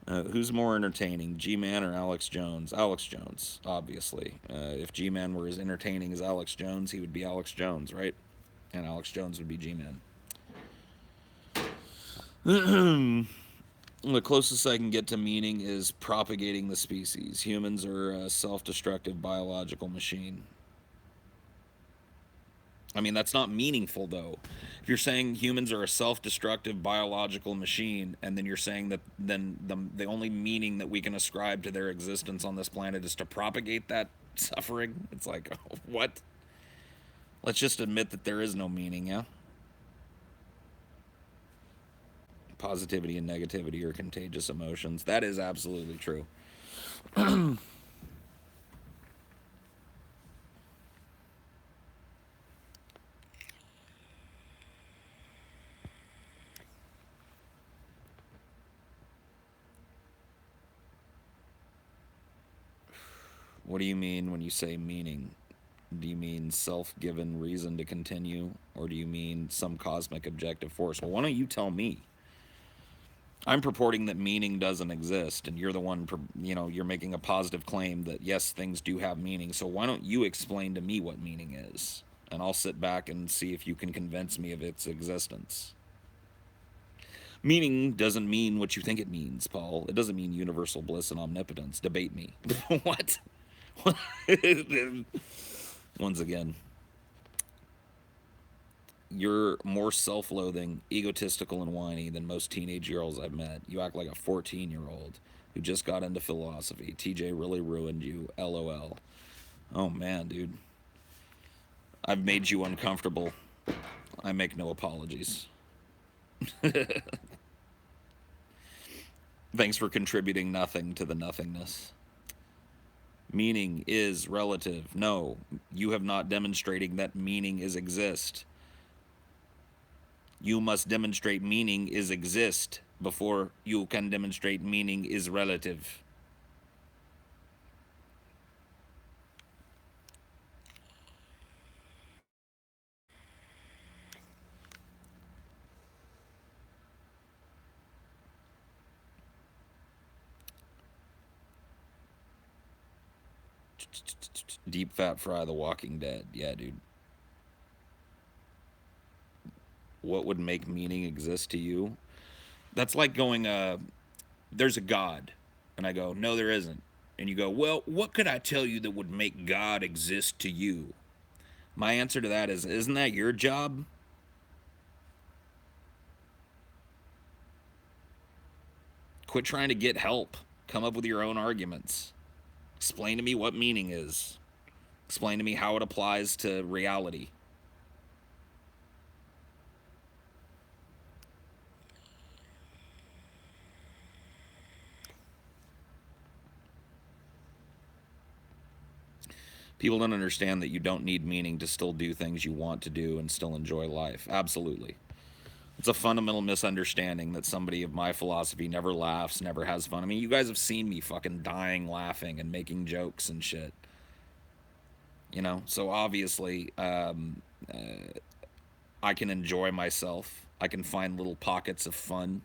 Who's more entertaining, G-Man or Alex Jones? Alex Jones, obviously. If G-Man were as entertaining as Alex Jones, he would be Alex Jones, right? And Alex Jones would be G-Man. The closest I can get to meaning is propagating the species. Humans are a self-destructive biological machine. I mean, that's not meaningful, though. If you're saying humans are a self-destructive biological machine, and then you're saying that then the only meaning that we can ascribe to their existence on this planet is to propagate that suffering, it's like, what? Let's just admit that there is no meaning, yeah? Positivity and negativity are contagious emotions. That is absolutely true. What do you mean when you say meaning? Do you mean self-given reason to continue, or do you mean some cosmic objective force? Well, why don't you tell me? I'm purporting that meaning doesn't exist, and you're the one, you're making a positive claim that yes, things do have meaning. So why don't you explain to me what meaning is? And I'll sit back and see if you can convince me of its existence. Meaning doesn't mean what you think it means, Paul. It doesn't mean universal bliss and omnipotence. Debate me. What? Once again, you're more self-loathing, egotistical, and whiny than most teenage girls I've met. You act like a 14-year-old who just got into philosophy. TJ really ruined you. LOL. Oh man, dude. I've made you uncomfortable. I make no apologies. Thanks for contributing nothing to the nothingness. Meaning is relative. No, you have not demonstrating that meaning is exist. You must demonstrate meaning is exist before you can demonstrate meaning is relative. Deep Fat Fry, The Walking Dead. Yeah, dude. What would make meaning exist to you? That's like going, there's a God. And I go, no, there isn't. And you go, well, what could I tell you that would make God exist to you? My answer to that is, isn't that your job? Quit trying to get help. Come up with your own arguments. Explain to me what meaning is. Explain to me how it applies to reality. People don't understand that you don't need meaning to still do things you want to do and still enjoy life. Absolutely. It's a fundamental misunderstanding that somebody of my philosophy never laughs, never has fun. I mean, you guys have seen me fucking dying laughing and making jokes and shit. So obviously, I can enjoy myself. I can find little pockets of fun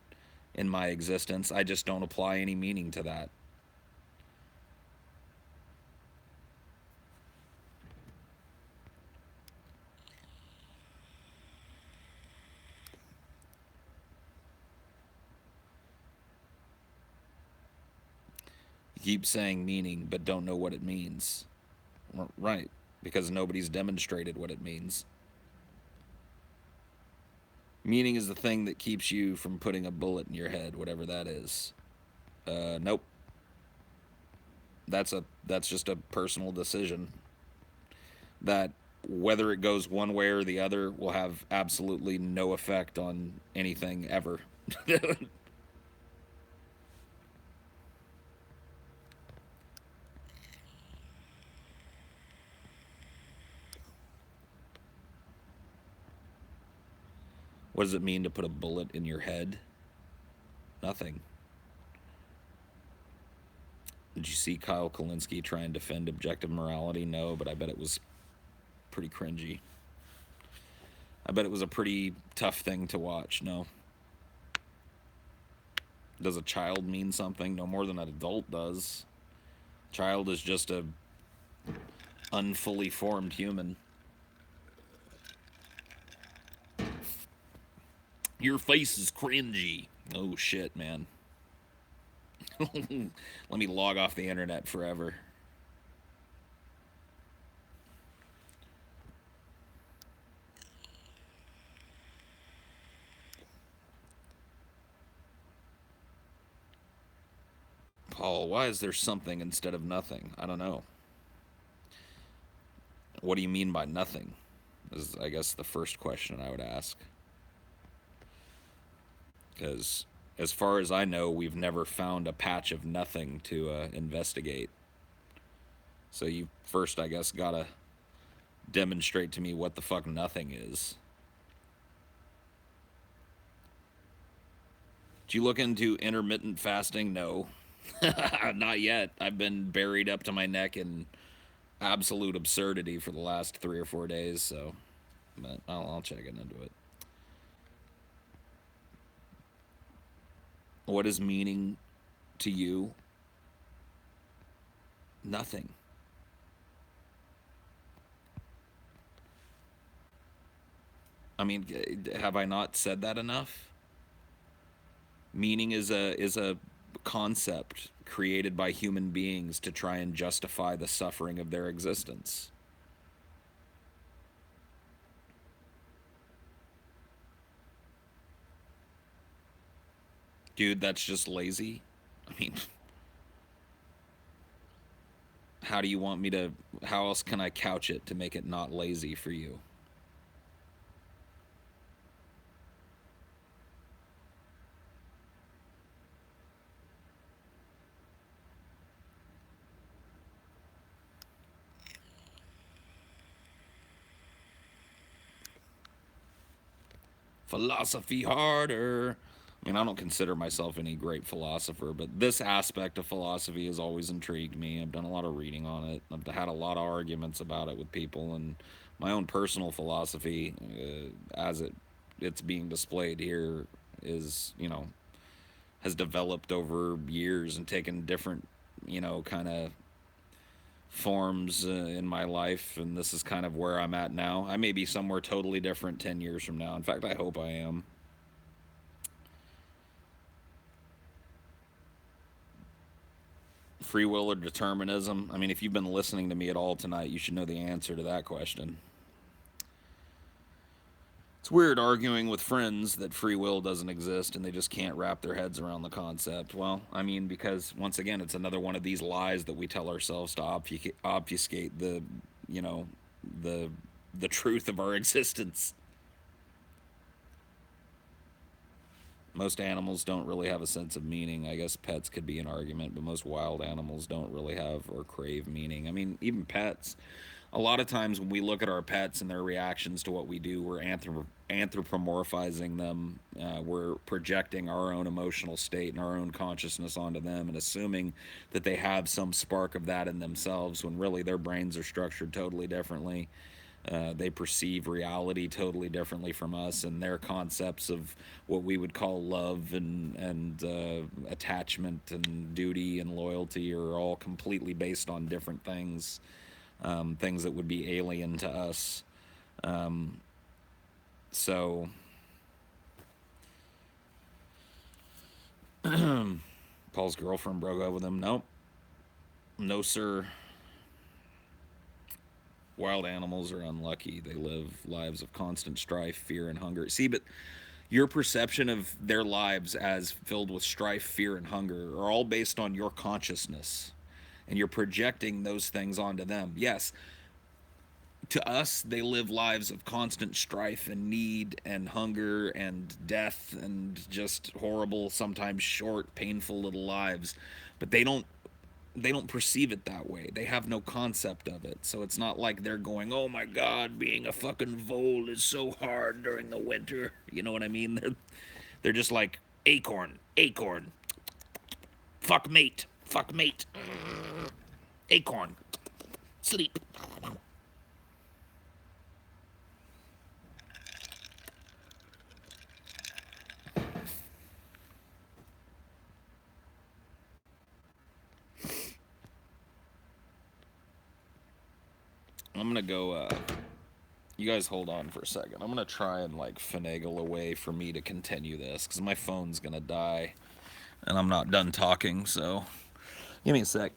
in my existence. I just don't apply any meaning to that. You keep saying meaning, but don't know what it means. Right, because nobody's demonstrated what it means. Meaning is the thing that keeps you from putting a bullet in your head, whatever that is. Nope. That's just a personal decision. That whether it goes one way or the other will have absolutely no effect on anything ever. What does it mean to put a bullet in your head? Nothing. Did you see Kyle Kalinske try and defend objective morality? No, but I bet it was pretty cringy. I bet it was a pretty tough thing to watch. No. Does a child mean something? No more than an adult does. Child is just a unfully formed human. Your face is cringy. Oh shit, man. Let me log off the internet forever. Paul, why is there something instead of nothing? I don't know. What do you mean by nothing? Is, I guess, the first question I would ask. Because, as far as I know, we've never found a patch of nothing to investigate. So you first, I guess, gotta demonstrate to me what the fuck nothing is. Did you look into intermittent fasting? No. Not yet. I've been buried up to my neck in absolute absurdity for the last 3 or 4 days, so but I'll check into it. What is meaning to you? Nothing. I mean, have I not said that enough? Meaning is a concept created by human beings to try and justify the suffering of their existence. Dude, that's just lazy. I mean, how do you want me to, how else can I couch it to make it not lazy for you? Philosophy harder. I mean, I don't consider myself any great philosopher, but this aspect of philosophy has always intrigued me. I've done a lot of reading on it. I've had a lot of arguments about it with people, and my own personal philosophy, as it's being displayed here, is has developed over years and taken different kind of forms in my life, and this is kind of where I'm at now. I may be somewhere totally different 10 years from now. In fact, I hope I am. Free will or determinism? I mean, if you've been listening to me at all tonight, you should know the answer to that question. It's weird arguing with friends that free will doesn't exist and they just can't wrap their heads around the concept. Well, I mean, because once again, it's another one of these lies that we tell ourselves to obfuscate you know, the the truth of our existence. Most animals don't really have a sense of meaning. I guess pets could be an argument, but most wild animals don't really have or crave meaning. I mean, even pets. A lot of times when we look at our pets and their reactions to what we do, we're anthropomorphizing them. We're projecting our own emotional state and our own consciousness onto them and assuming that they have some spark of that in themselves when really their brains are structured totally differently. They perceive reality totally differently from us, and their concepts of what we would call love and attachment and duty and loyalty are all completely based on different things, things that would be alien to us. So, Paul's girlfriend broke up with him. Nope, no sir. Wild animals are unlucky. They live lives of constant strife, fear, and hunger. See, but your perception of their lives as filled with strife, fear, and hunger are all based on your consciousness. And you're projecting those things onto them. Yes, to us, they live lives of constant strife and need and hunger and death and just horrible, sometimes short, painful little lives. But they don't they don't perceive it that way. They have no concept of it. So it's not like they're going, "Oh my God, being a fucking vole is so hard during the winter." You know what I mean? They're just like acorn, acorn, fuck mate, acorn, sleep. I'm gonna go. You guys hold on for a second. I'm gonna try and like finagle a way for me to continue this because my phone's gonna die, and I'm not done talking. So give me a sec.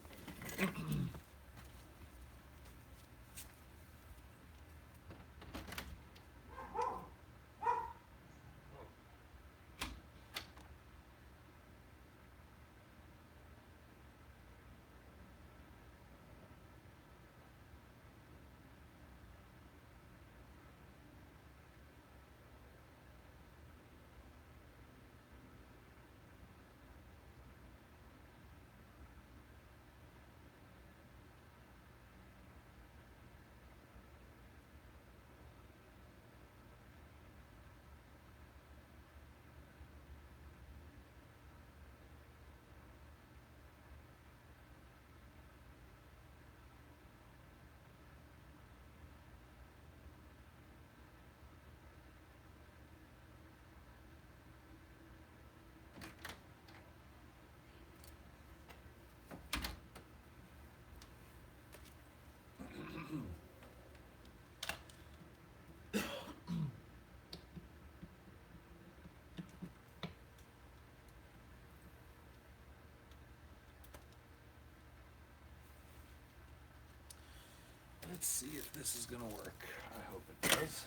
Let's see if this is gonna work. I hope it does.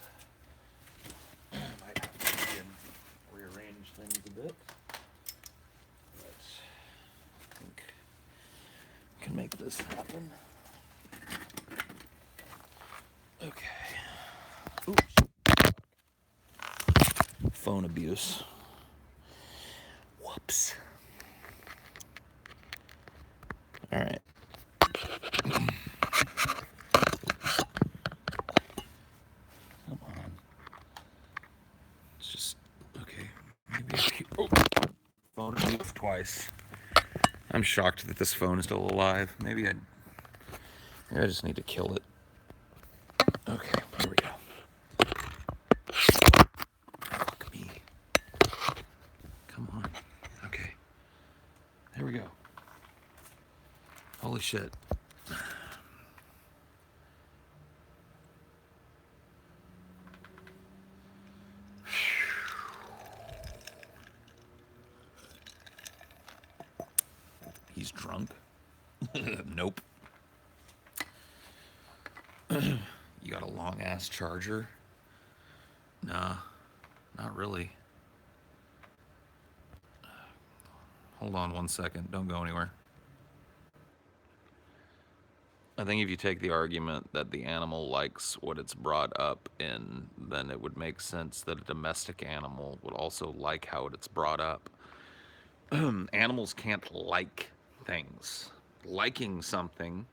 I might have to again rearrange things a bit, but I think I can make this happen. Okay. Oops. Phone abuse. Whoops. All right. Come on. It's just okay. Maybe oh. Phone abuse twice. I'm shocked that this phone is still alive. Maybe I just need to kill it. Okay, here we go. Fuck me. Come on. Okay. There we go. Holy shit. He's drunk? Nope. You got a long ass charger? Nah, not really. Hold on one second. Don't go anywhere. I think if you take the argument that the animal likes what it's brought up in, then it would make sense that a domestic animal would also like how it's brought up. Animals can't like things. Liking something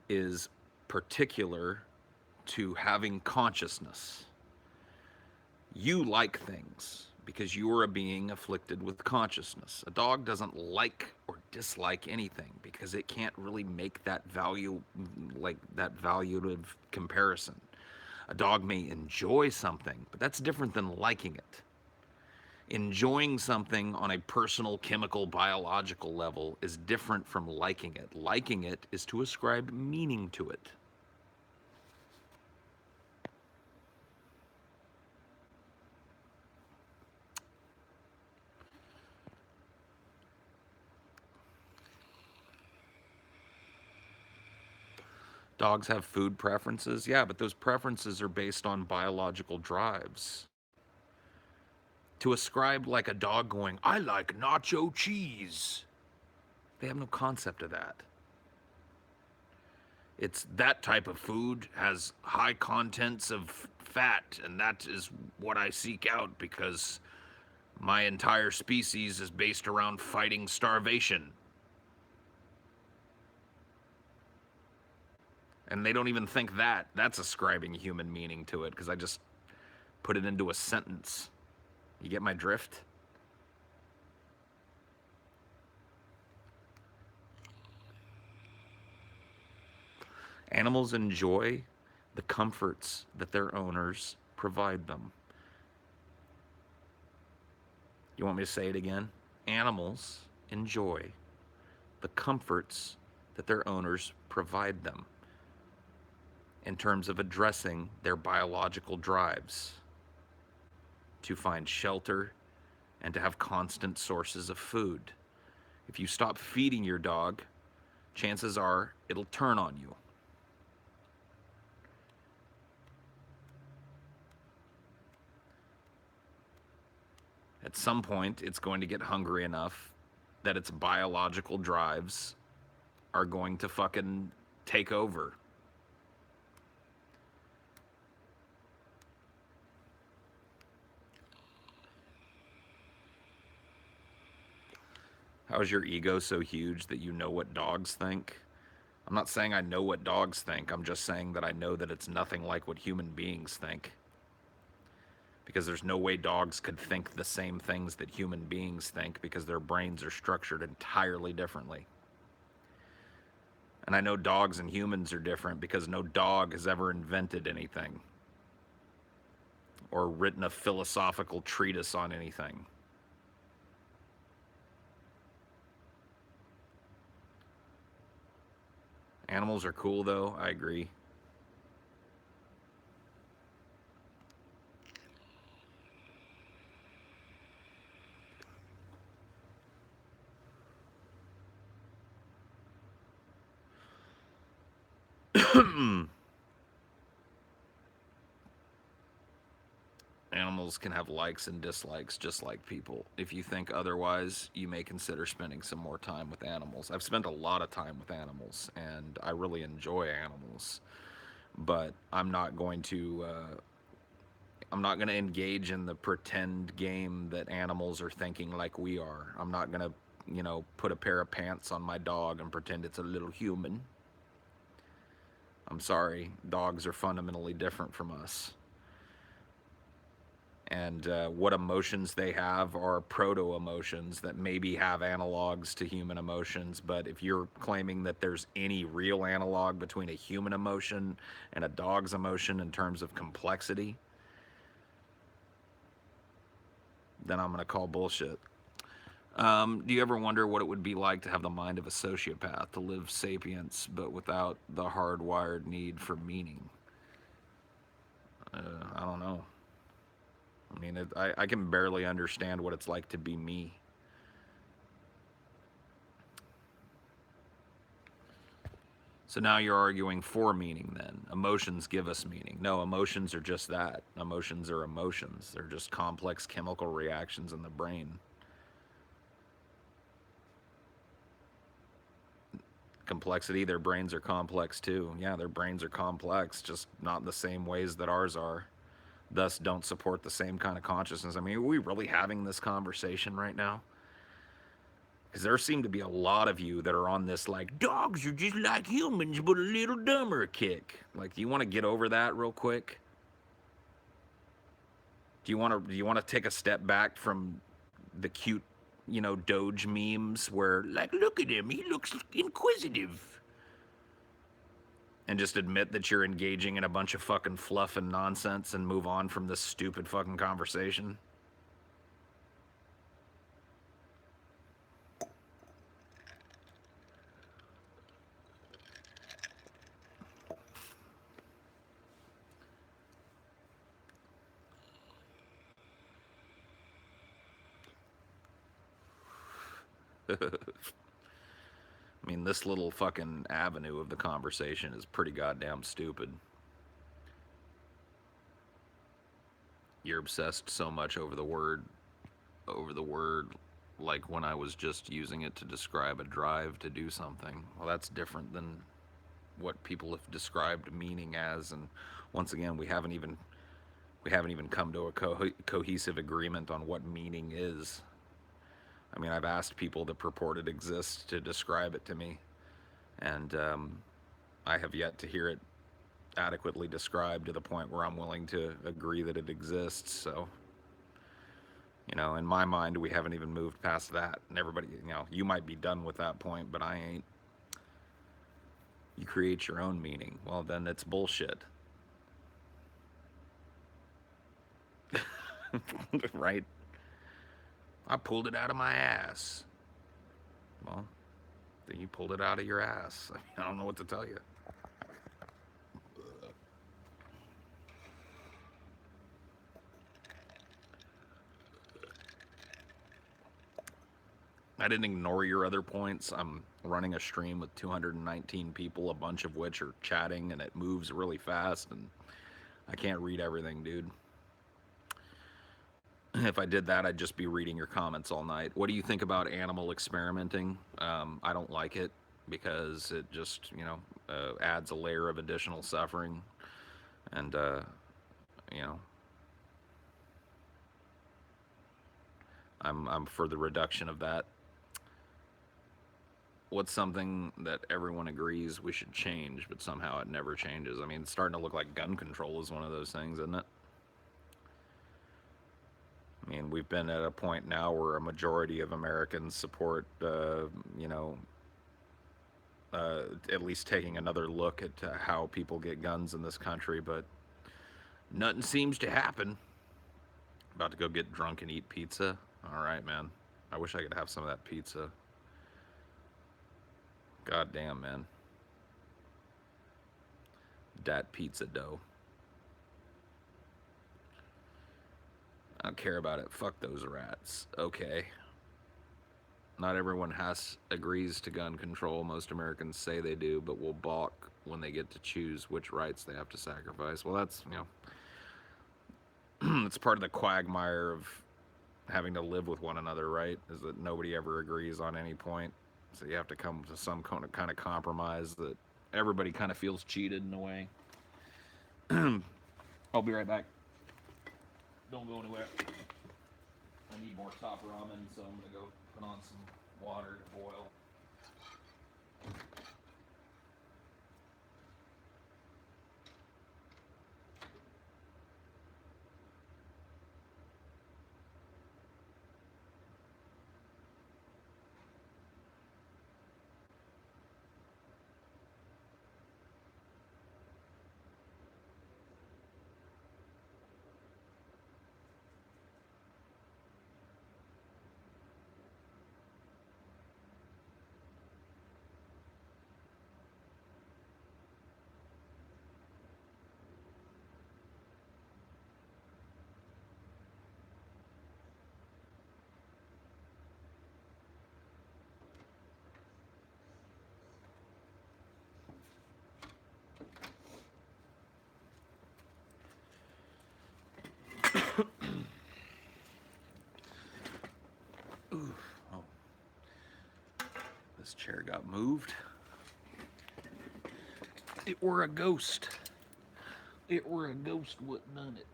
is particular to having consciousness. You like things because you are a being afflicted with consciousness. A dog doesn't like or dislike anything because it can't really make that value, like that valuative comparison. A dog may enjoy something, but that's different than liking it. Enjoying something on a personal, chemical, biological level is different from liking it. Liking it is to ascribe meaning to it. Dogs have food preferences, yeah, but those preferences are based on biological drives. To ascribe like a dog going, "I like nacho cheese," they have no concept of that. It's that type of food has high contents of fat, and that is what I seek out because my entire species is based around fighting starvation. And they don't even think that. That's ascribing human meaning to it because I just put it into a sentence. You get my drift? Animals enjoy the comforts that their owners provide them. You want me to say it again? Animals enjoy the comforts that their owners provide them in terms of addressing their biological drives to find shelter and to have constant sources of food. If you stop feeding your dog, chances are it'll turn on you. At some point, it's going to get hungry enough that its biological drives are going to fucking take over. How is your ego so huge that you know what dogs think? I'm not saying I know what dogs think. I'm just saying that I know that it's nothing like what human beings think. Because there's no way dogs could think the same things that human beings think because their brains are structured entirely differently. And I know dogs and humans are different because no dog has ever invented anything or written a philosophical treatise on anything. Animals are cool though, I agree. Animals can have likes and dislikes just like people. If you think otherwise, you may consider spending some more time with animals. I've spent a lot of time with animals, and I really enjoy animals. But I'm not going to engage in the pretend game that animals are thinking like we are. I'm not going to, put a pair of pants on my dog and pretend it's a little human. I'm sorry, dogs are fundamentally different from us. And what emotions they have are proto-emotions that maybe have analogs to human emotions. But if you're claiming that there's any real analog between a human emotion and a dog's emotion in terms of complexity, then I'm going to call bullshit. Do you ever wonder what it would be like to have the mind of a sociopath, to live sapience, but without the hardwired need for meaning? I don't know. I mean, I can barely understand what it's like to be me. So now you're arguing for meaning then. Emotions give us meaning. No, emotions are just that. Emotions are emotions. They're just complex chemical reactions in the brain. Complexity, their brains are complex too. Yeah, their brains are complex, just not in the same ways that ours are. Thus don't support the same kind of consciousness. I mean, are we really having this conversation right now? Because there seem to be a lot of you that are on this like dogs are just like humans but a little dumber kick. Like, do you want to get over that real quick? Do you want to take a step back from the cute, Doge memes where like look at him, he looks inquisitive, and just admit that you're engaging in a bunch of fucking fluff and nonsense and move on from this stupid fucking conversation? I mean, this little fucking avenue of the conversation is pretty goddamn stupid. You're obsessed so much over the word, like when I was just using it to describe a drive to do something. Well, that's different than what people have described meaning as. And once again, we haven't even come to a cohesive agreement on what meaning is. I mean, I've asked people that purport it exists to describe it to me, and I have yet to hear it adequately described to the point where I'm willing to agree that it exists. So, in my mind, we haven't even moved past that. And everybody, you might be done with that point, but I ain't. You create your own meaning. Well, then it's bullshit. Right? I pulled it out of my ass. Well, then you pulled it out of your ass. I don't know what to tell you. I didn't ignore your other points. I'm running a stream with 219 people, a bunch of which are chatting, and it moves really fast, and I can't read everything, dude. If I did that, I'd just be reading your comments all night. What do you think about animal experimenting? I don't like it because it just, adds a layer of additional suffering, and you know, I'm for the reduction of that. What's something that everyone agrees we should change, but somehow it never changes? I mean, it's starting to look like gun control is one of those things, isn't it? I mean, we've been at a point now where a majority of Americans support, at least taking another look at how people get guns in this country, but nothing seems to happen. About to go get drunk and eat pizza. All right, man. I wish I could have some of that pizza. God damn, man. Dat pizza dough. I don't care about it. Fuck those rats. Okay. Not everyone agrees to gun control. Most Americans say they do, but will balk when they get to choose which rights they have to sacrifice. Well, that's, it's part of the quagmire of having to live with one another, right? Is that nobody ever agrees on any point. So you have to come to some kind of compromise that everybody kind of feels cheated in a way. I'll be right back. Don't go anywhere. I need more top ramen, so I'm gonna go put on some water to boil. Ooh, oh. This chair got moved. It were a ghost. It were a ghost what done it.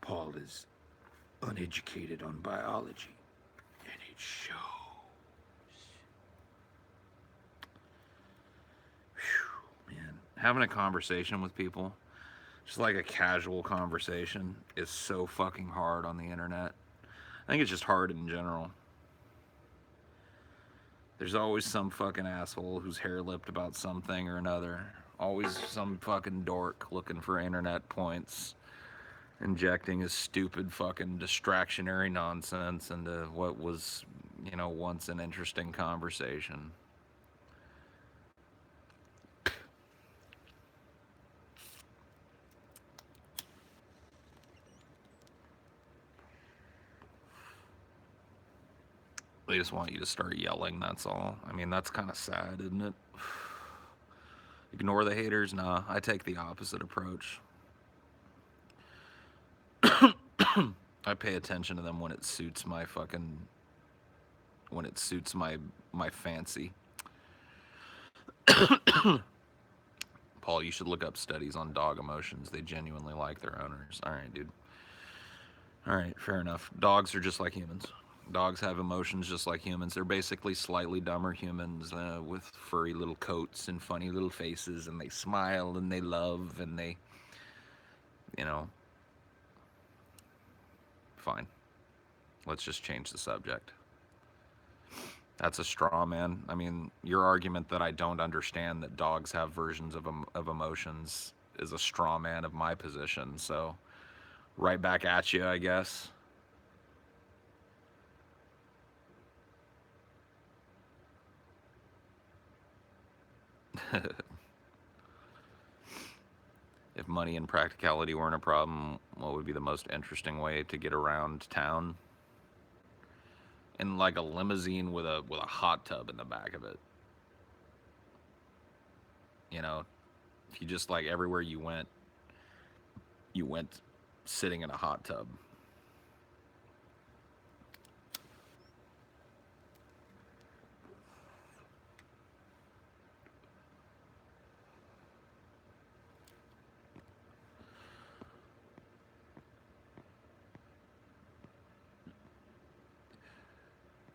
Paul is uneducated on biology, and it shows. Whew, man, having a conversation with people, just like a casual conversation, is so fucking hard on the internet. I think it's just hard in general. There's always some fucking asshole who's hair-lipped about something or another. Always some fucking dork looking for internet points, injecting his stupid fucking distractionary nonsense into what was, once an interesting conversation. They just want you to start yelling, that's all. I mean, that's kind of sad, isn't it? Ignore the haters? Nah, I take the opposite approach. I pay attention to them when it suits my fancy. Paul, you should look up studies on dog emotions. They genuinely like their owners. All right, dude. All right, fair enough. Dogs are just like humans. Dogs have emotions just like humans. They're basically slightly dumber humans with furry little coats and funny little faces, and they smile and they love and they, you know, fine. Let's just change the subject. That's a straw man. I mean, your argument that I don't understand that dogs have versions of emotions is a straw man of my position. So, right back at you, I guess. If money and practicality weren't a problem, what would be the most interesting way to get around town? In like a limousine with a hot tub in the back of it. You know, if you just like everywhere you went sitting in a hot tub.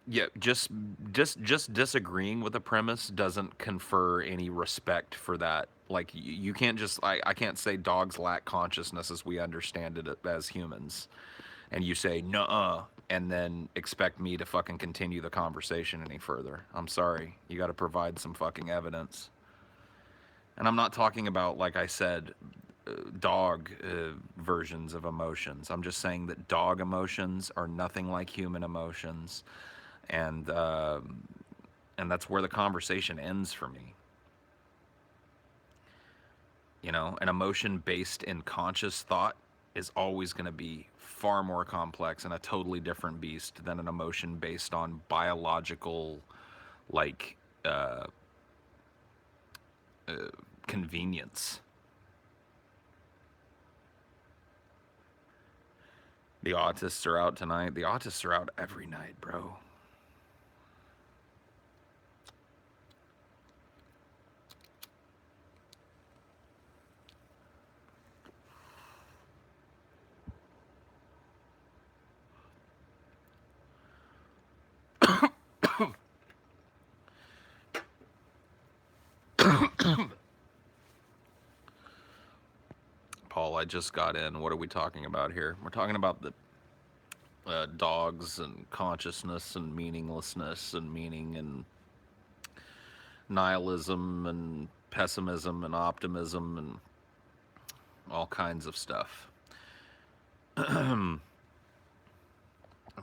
Yeah, just disagreeing with the premise doesn't confer any respect for that. Like you can't just I can't say dogs lack consciousness as we understand it as humans, and you say nuh-uh, and then expect me to fucking continue the conversation any further. I'm sorry, you got to provide some fucking evidence. And I'm not talking about, like I said, dog versions of emotions. I'm just saying that dog emotions are nothing like human emotions, and uh, and that's where the conversation ends for me. You know, an emotion based in conscious thought is always going to be far more complex and a totally different beast than an emotion based on biological, like, uh, convenience. The autists are out tonight. The autists are out every night, bro. Paul, I just got in. What are we talking about here? We're talking about the dogs and consciousness and meaninglessness and meaning and nihilism and pessimism and optimism and all kinds of stuff. I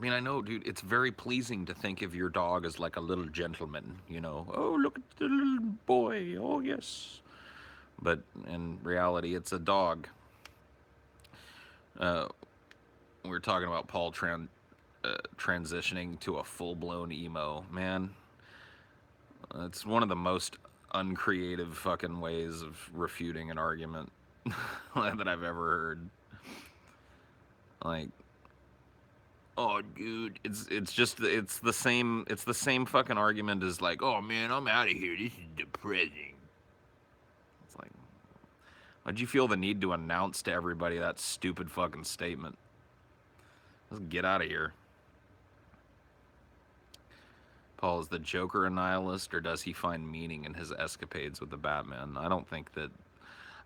mean, I know, dude, it's very pleasing to think of your dog as like a little gentleman, you know. Oh, look at the little boy. Oh, yes. But in reality, it's a dog. Uh, we were talking about Paul transitioning to a full blown emo. Man, it's one of the most uncreative fucking ways of refuting an argument that I've ever heard. Like, oh, dude, it's the same fucking argument as like, oh man, I'm out of here. This is depressing. It's like, why'd you feel the need to announce to everybody that stupid fucking statement? Let's get out of here. Paul, is the Joker a nihilist, or does he find meaning in his escapades with the Batman? I don't think that.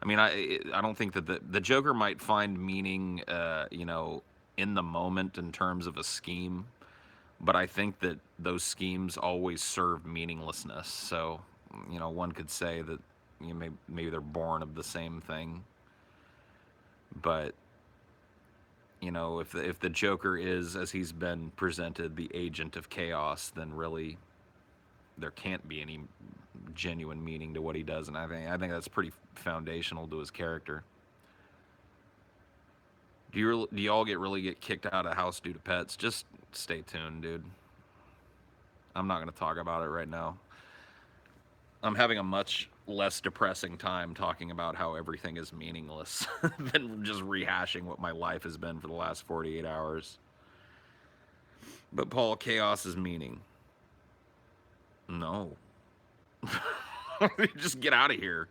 I mean, I don't think that the Joker might find meaning, you know, in the moment in terms of a scheme, but I think that those schemes always serve meaninglessness. So, you know, one could say that you know, maybe they're born of the same thing, but you know, if the Joker is, as he's been presented, the agent of chaos, then really there can't be any genuine meaning to what he does, and I think that's pretty foundational to his character. Do y'all really get kicked out of the house due to pets? Just stay tuned, dude. I'm not gonna talk about it right now. I'm having a much less depressing time talking about how everything is meaningless than just rehashing what my life has been for the last 48 hours. But Paul, chaos is meaning. No. Just get out of here.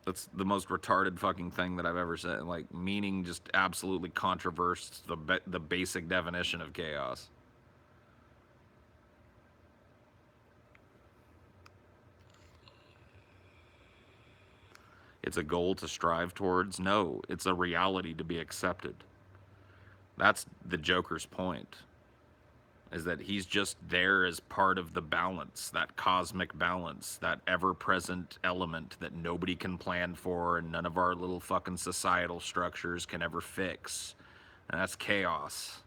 That's the most retarded fucking thing that I've ever said. Like, meaning just absolutely controversed the basic definition of chaos. It's a goal to strive towards. No, it's a reality to be accepted. That's the Joker's point. Is that he's just there as part of the balance, that cosmic balance, that ever-present element that nobody can plan for and none of our little fucking societal structures can ever fix. And that's chaos.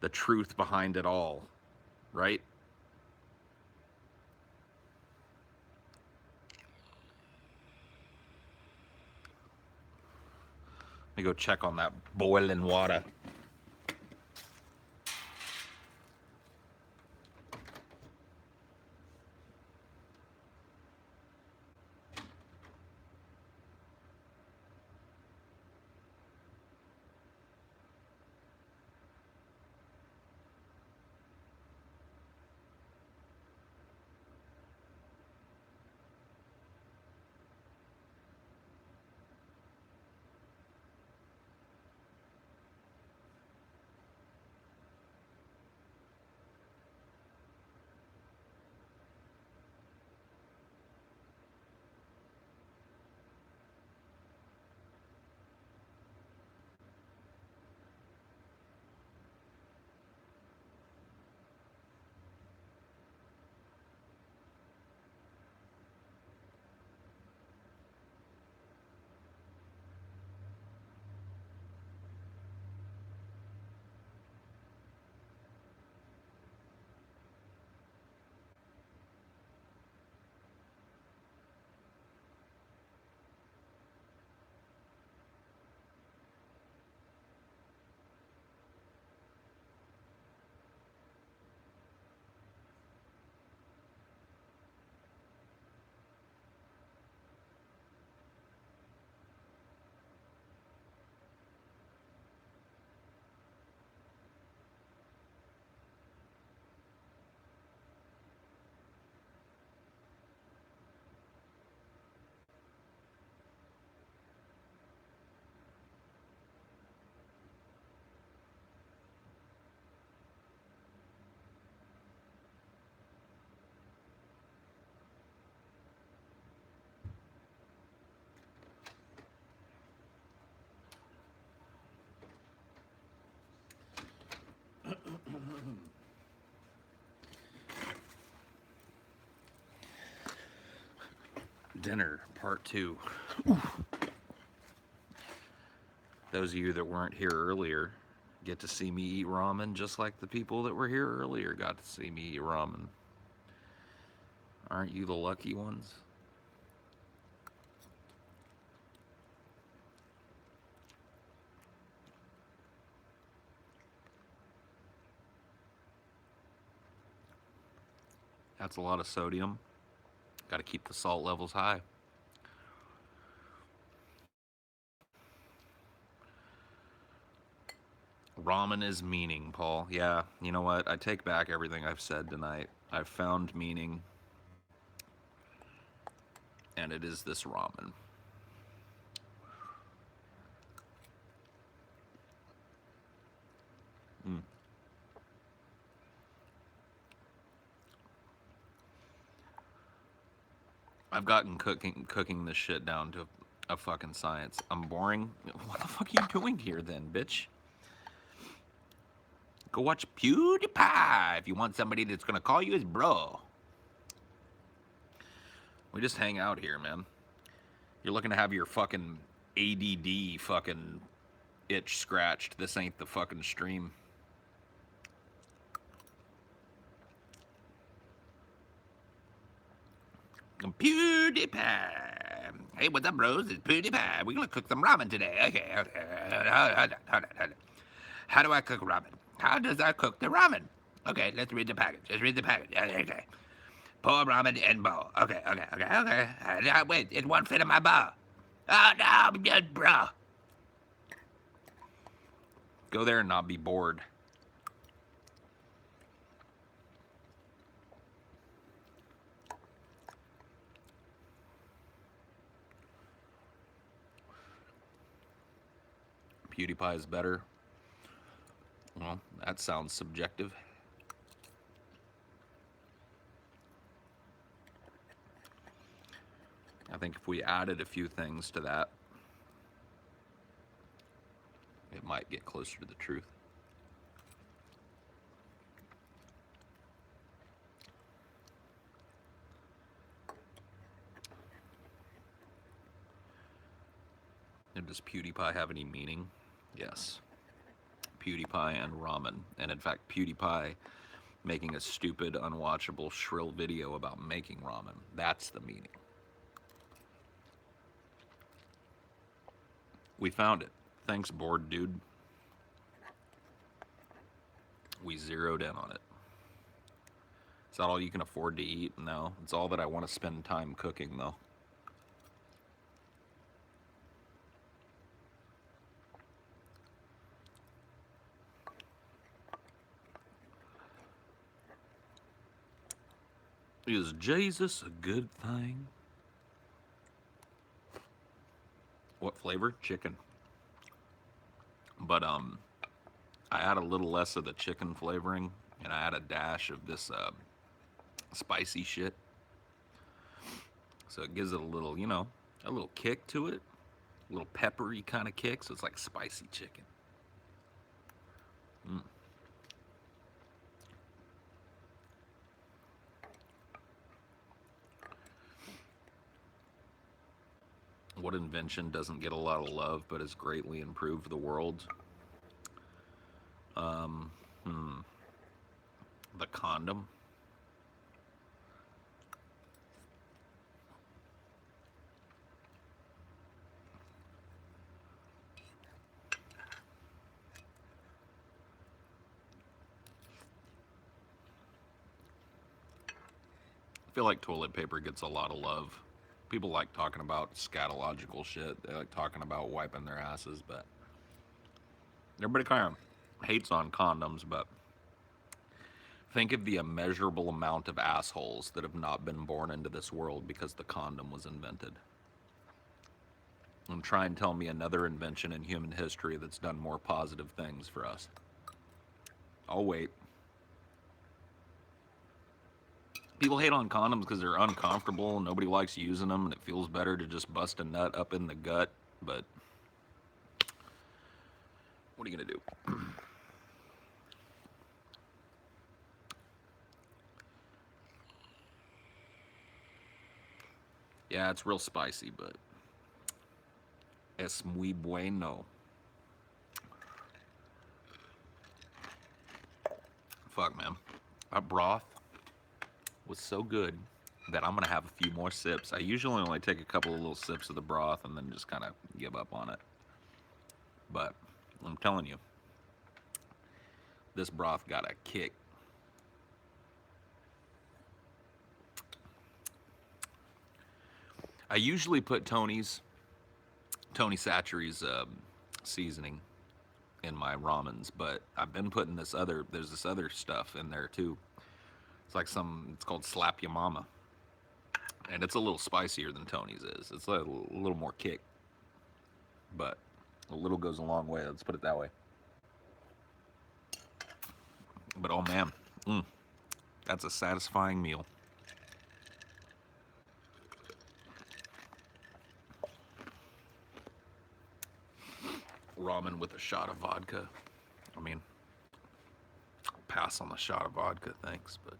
The truth behind it all, right? Let me go check on that boiling water. Dinner, part 2. Those of you that weren't here earlier get to see me eat ramen just like the people that were here earlier got to see me eat ramen. Aren't you the lucky ones? That's a lot of sodium. Got to keep the salt levels high. Ramen is meaning, Paul. Yeah, you know what? I take back everything I've said tonight. I've found meaning, and it is this ramen. Mm. I've gotten cooking this shit down to a fucking science. I'm boring. What the fuck are you doing here then, bitch? Go watch PewDiePie if you want somebody that's gonna call you his bro. We just hang out here, man. You're looking to have your fucking ADD fucking itch scratched. This ain't the fucking stream. PewDiePie. Hey, what's up, bros? It's PewDiePie. We're gonna cook some ramen today. Okay. Hold on. How do I cook ramen? How does I cook the ramen? Okay, let's read the package. Let's read the package. Okay. Pour ramen in bowl. Okay. Wait, it won't fit in my bowl. Oh no, I'm dead, bro. Go there and not be bored. PewDiePie is better. Well, that sounds subjective. I think if we added a few things to that, it might get closer to the truth. And does PewDiePie have any meaning? Yes. PewDiePie and ramen. And in fact, PewDiePie making a stupid, unwatchable, shrill video about making ramen. That's the meaning. We found it. Thanks, bored dude. We zeroed in on it. Is that all you can afford to eat? No. It's all that I want to spend time cooking, though. Is Jesus a good thing? What flavor? Chicken. But I add a little less of the chicken flavoring, and I add a dash of this spicy shit. So it gives it a little, you know, a little kick to it. A little peppery kind of kick, so it's like spicy chicken. What invention doesn't get a lot of love but has greatly improved the world? The condom. I feel like toilet paper gets a lot of love. People like talking about scatological shit. They like talking about wiping their asses, but everybody kind of hates on condoms, but think of the immeasurable amount of assholes that have not been born into this world because the condom was invented. And try and tell me another invention in human history that's done more positive things for us. I'll wait. People hate on condoms because they're uncomfortable and nobody likes using them and it feels better to just bust a nut up in the gut, but what are you gonna do? Yeah, it's real spicy, but es muy bueno. Fuck, man. That broth was so good that I'm gonna have a few more sips. I usually only take a couple of little sips of the broth and then just kind of give up on it. But I'm telling you, this broth got a kick. I usually put Tony Chachere's seasoning in my ramens, but I've been putting there's this other stuff in there too. It's like it's called Slap Ya Mama. And it's a little spicier than Tony's is. It's a little more kick. But a little goes a long way, let's put it that way. But oh man, that's a satisfying meal. Ramen with a shot of vodka. I mean, pass on the shot of vodka, thanks, but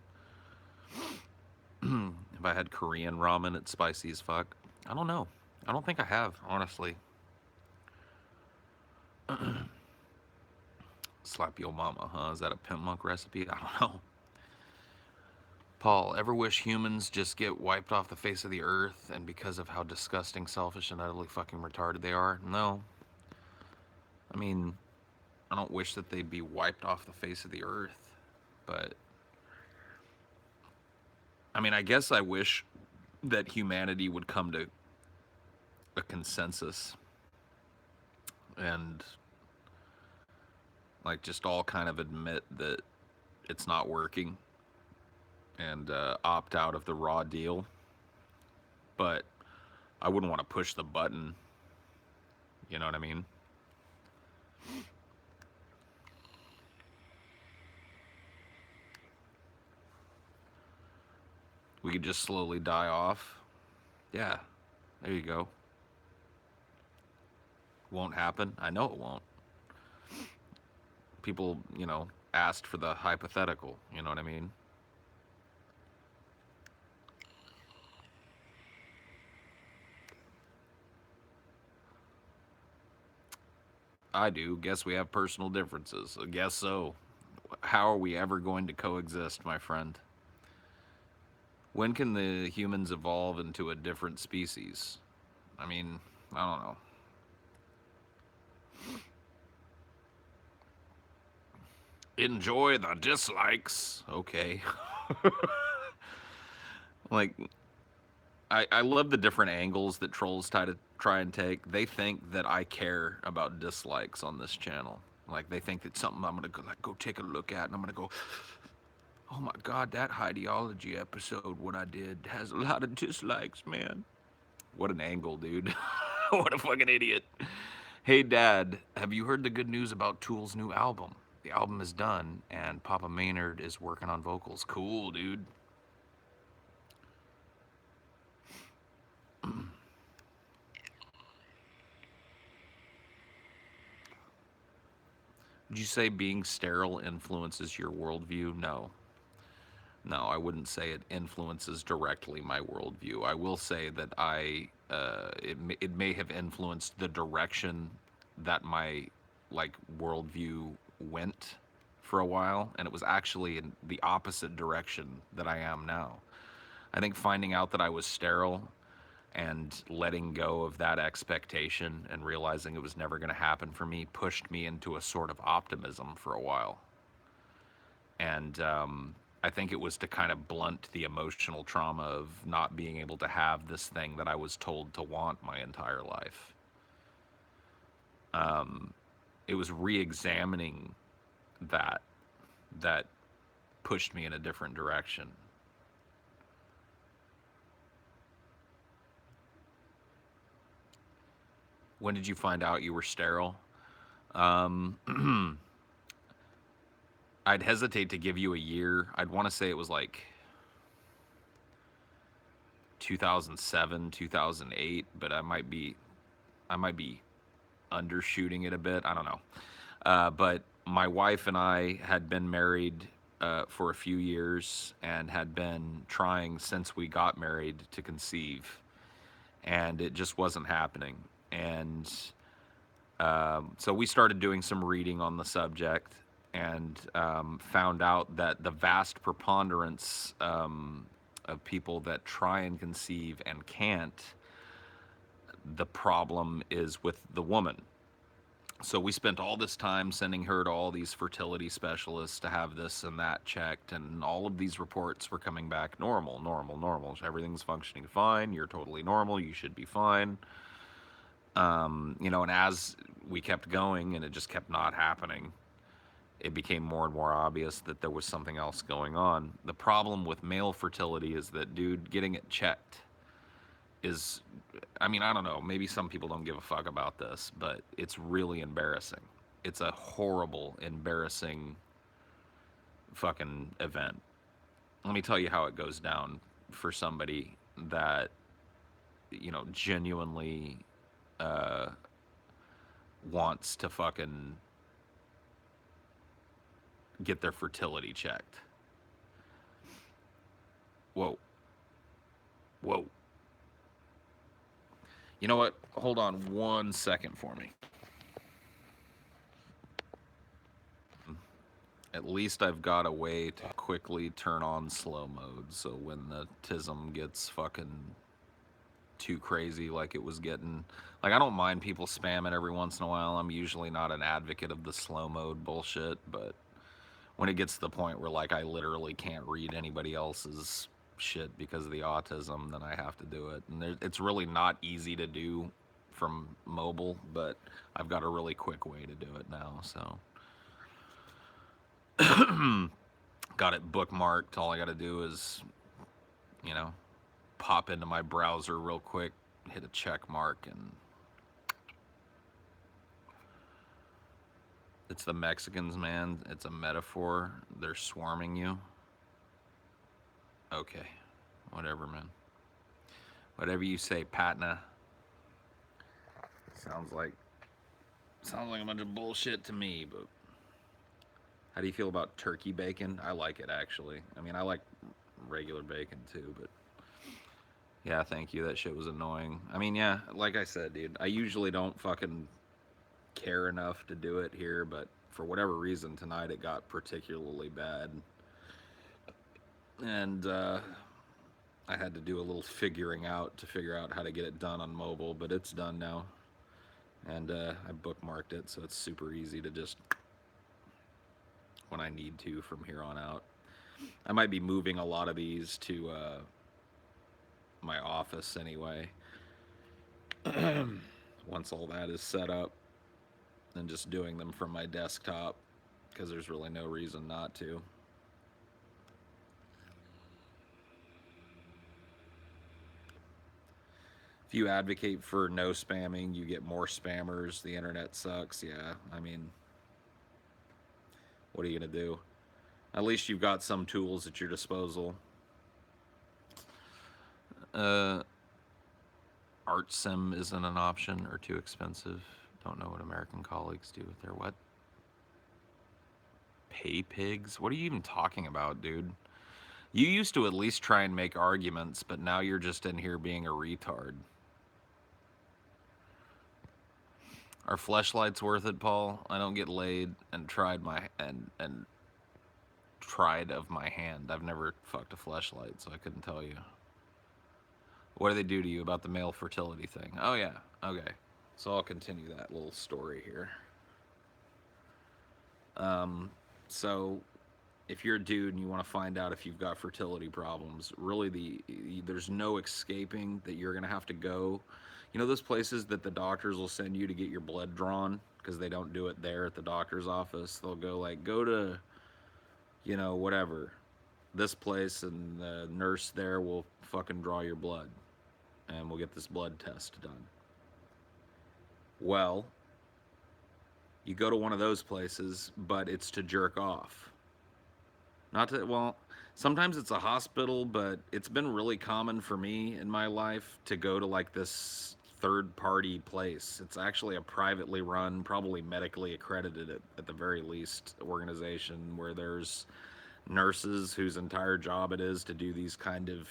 if I had Korean ramen, it's spicy as fuck. I don't know. I don't think I have, honestly. Slap Yo Mama, huh? Is that a Pimp Monk recipe? I don't know. Paul, ever wish humans just get wiped off the face of the earth and because of how disgusting, selfish, and utterly fucking retarded they are? No. I mean, I don't wish that they'd be wiped off the face of the earth, but I mean, I guess I wish that humanity would come to a consensus and like just all kind of admit that it's not working and opt out of the raw deal. But I wouldn't want to push the button, you know what I mean? We could just slowly die off. Yeah, there you go. Won't happen. I know it won't. People, asked for the hypothetical. You know what I mean? I do. Guess we have personal differences. I guess so. How are we ever going to coexist, my friend? When can the humans evolve into a different species? I mean, I don't know. Enjoy the dislikes. Okay. Like, I love the different angles that trolls try and take. They think that I care about dislikes on this channel. Like, they think it's something I'm gonna go take a look at, and I'm gonna go, oh my god, that Highdeology episode, what I did, has a lot of dislikes, man. What an angle, dude. What a fucking idiot. Hey, Dad, have you heard the good news about Tool's new album? The album is done, and Papa Maynard is working on vocals. Cool, dude. Did you say being sterile influences your worldview? No. No, I wouldn't say it influences directly my worldview. I will say that it may have influenced the direction that my like worldview went for a while, and it was actually in the opposite direction that I am now. I think finding out that I was sterile and letting go of that expectation and realizing it was never going to happen for me pushed me into a sort of optimism for a while. And I think it was to kind of blunt the emotional trauma of not being able to have this thing that I was told to want my entire life. It was re-examining that that pushed me in a different direction. When did you find out you were sterile? I'd hesitate to give you a year. I'd want to say it was like 2007, 2008, but I might be undershooting it a bit. I don't know. But my wife and I had been married for a few years and had been trying since we got married to conceive, and it just wasn't happening. And so we started doing some reading on the subject and found out that the vast preponderance of people that try and conceive and can't, the problem is with the woman. So we spent all this time sending her to all these fertility specialists to have this and that checked, and all of these reports were coming back normal, normal, normal. Everything's functioning fine. You're totally normal. You should be fine. And as we kept going and it just kept not happening, it became more and more obvious that there was something else going on. The problem with male fertility is that, dude, getting it checked is, I mean, I don't know, maybe some people don't give a fuck about this, but it's really embarrassing. It's a horrible, embarrassing fucking event. Let me tell you how it goes down for somebody that, genuinely wants to fucking get their fertility checked. Whoa. Whoa. You know what? Hold on 1 second for me. At least I've got a way to quickly turn on slow mode, so when the tism gets fucking too crazy like it was getting, like, I don't mind people spamming every once in a while. I'm usually not an advocate of the slow mode bullshit, but when it gets to the point where, like, I literally can't read anybody else's shit because of the autism, then I have to do it. And it's really not easy to do from mobile, but I've got a really quick way to do it now, so got it bookmarked. All I got to do is, you know, pop into my browser real quick, hit a check mark, and It's the Mexicans, man. It's a metaphor. They're swarming you. Okay. Whatever, man. Whatever you say, Patna. Sounds like a bunch of bullshit to me, but how do you feel about turkey bacon? I like it actually. I mean, I like regular bacon too, but yeah, thank you. That shit was annoying. I mean, yeah, like I said, dude, I usually don't fucking care enough to do it here, but for whatever reason tonight it got particularly bad. And I had to do a little figuring out to figure out how to get it done on mobile, but it's done now. And I bookmarked it, so it's super easy to just, when I need to from here on out. I might be moving a lot of these to my office anyway, once all that is set up, and just doing them from my desktop, because there's really no reason not to. If you advocate for no spamming, you get more spammers. The internet sucks. Yeah, I mean, what are you going to do? At least you've got some tools at your disposal. Uh, Art Sim isn't an option or too expensive. Don't know what American colleagues do with their what? Pay pigs? What are you even talking about, dude? You used to at least try and make arguments, but now you're just in here being a retard. Are fleshlights worth it, Paul? I don't get laid and tried of my hand. I've never fucked a fleshlight, so I couldn't tell you. What do they do to you about the male fertility thing? Oh yeah, okay. So I'll continue that little story here. So if you're a dude and you want to find out if you've got fertility problems, really there's no escaping that you're gonna have to go. You know those places that the doctors will send you to get your blood drawn because they don't do it there at the doctor's office. They'll go like, go to, whatever, this place, and the nurse there will fucking draw your blood, and we'll get this blood test done. Well, you go to one of those places, but it's to jerk off. Not to, well, sometimes it's a hospital, but it's been really common for me in my life to go to like this third party place. It's actually a privately run, probably medically accredited at the very least, organization where there's nurses whose entire job it is to do these kind of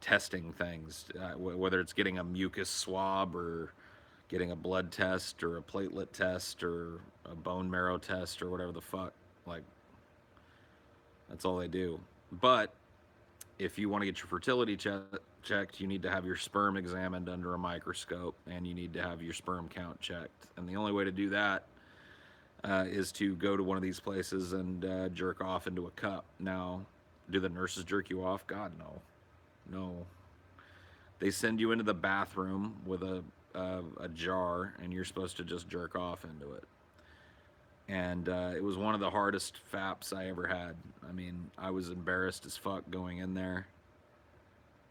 testing things, whether it's getting a mucus swab or getting a blood test or a platelet test or a bone marrow test or whatever the fuck. Like, that's all they do. But if you want to get your fertility checked, you need to have your sperm examined under a microscope, and you need to have your sperm count checked. And the only way to do that is to go to one of these places and jerk off into a cup. Now, do the nurses jerk you off? God, no. No. They send you into the bathroom with a jar, and you're supposed to just jerk off into it. And it was one of the hardest faps I ever had. I mean, I was embarrassed as fuck going in there.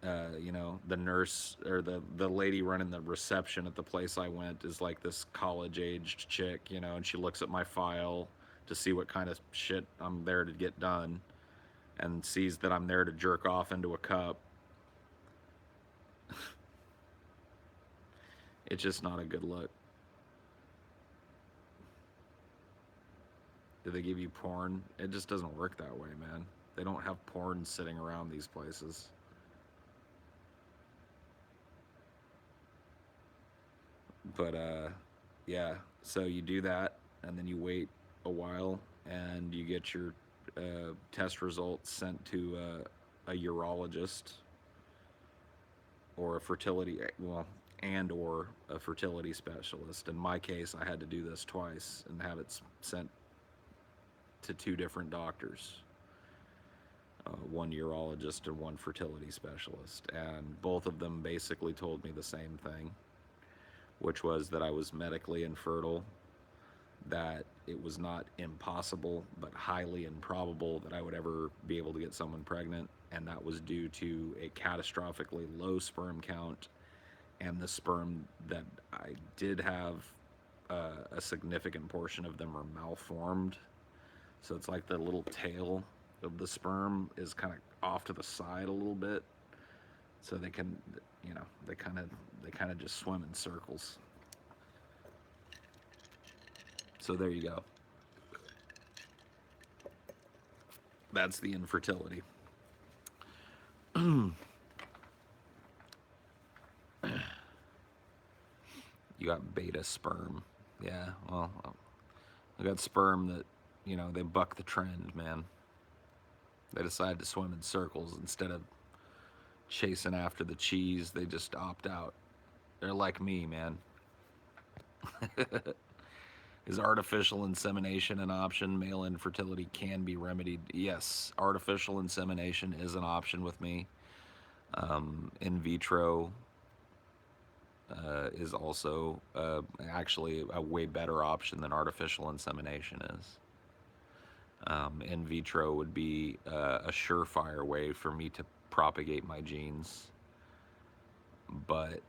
The nurse or the lady running the reception at the place I went is like this college-aged chick, and she looks at my file to see what kind of shit I'm there to get done, and sees that I'm there to jerk off into a cup. It's just not a good look. Do they give you porn? It just doesn't work that way, man. They don't have porn sitting around these places. But yeah, so you do that, and then you wait a while, and you get your test results sent to a urologist or a fertility, well, and or a fertility specialist. In my case, I had to do this twice and have it sent to two different doctors, one urologist and one fertility specialist, and both of them basically told me the same thing, which was that I was medically infertile, that it was not impossible but highly improbable that I would ever be able to get someone pregnant, and that was due to a catastrophically low sperm count, and the sperm that I did have a significant portion of them are malformed. So it's like the little tail of the sperm is kind of off to the side a little bit, so they can, they kind of just swim in circles. So there you go. That's the infertility. You got beta sperm. Yeah, well, I got sperm that, they buck the trend, man. They decide to swim in circles instead of chasing after the cheese. They just opt out. They're like me, man. Is artificial insemination an option? Male infertility can be remedied. Yes, artificial insemination is an option with me. In vitro is also actually a way better option than artificial insemination is. In vitro would be a surefire way for me to propagate my genes, but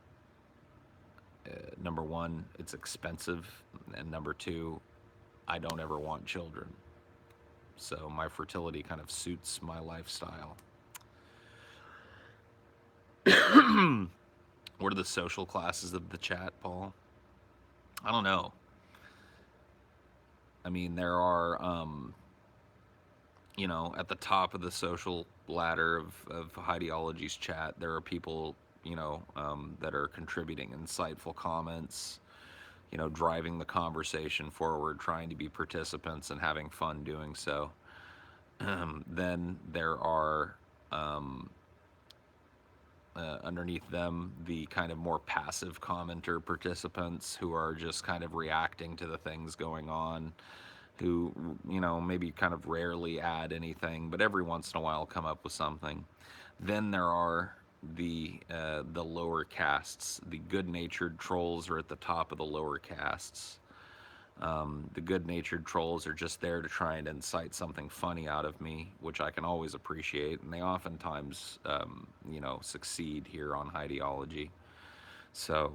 number one, it's expensive, and number two, I don't ever want children. So my fertility kind of suits my lifestyle. What are the social classes of the chat, Paul? I don't know. I mean, there are, at the top of the social ladder of Highdeology's chat, there are people, that are contributing insightful comments, driving the conversation forward, trying to be participants and having fun doing so. Then there are, underneath them, the kind of more passive commenter participants who are just kind of reacting to the things going on, who, maybe kind of rarely add anything, but every once in a while come up with something. Then there are the lower castes. The good-natured trolls are at the top of the lower castes. The good-natured trolls are just there to try and incite something funny out of me, which I can always appreciate, and they oftentimes, succeed here on Highdeology. So,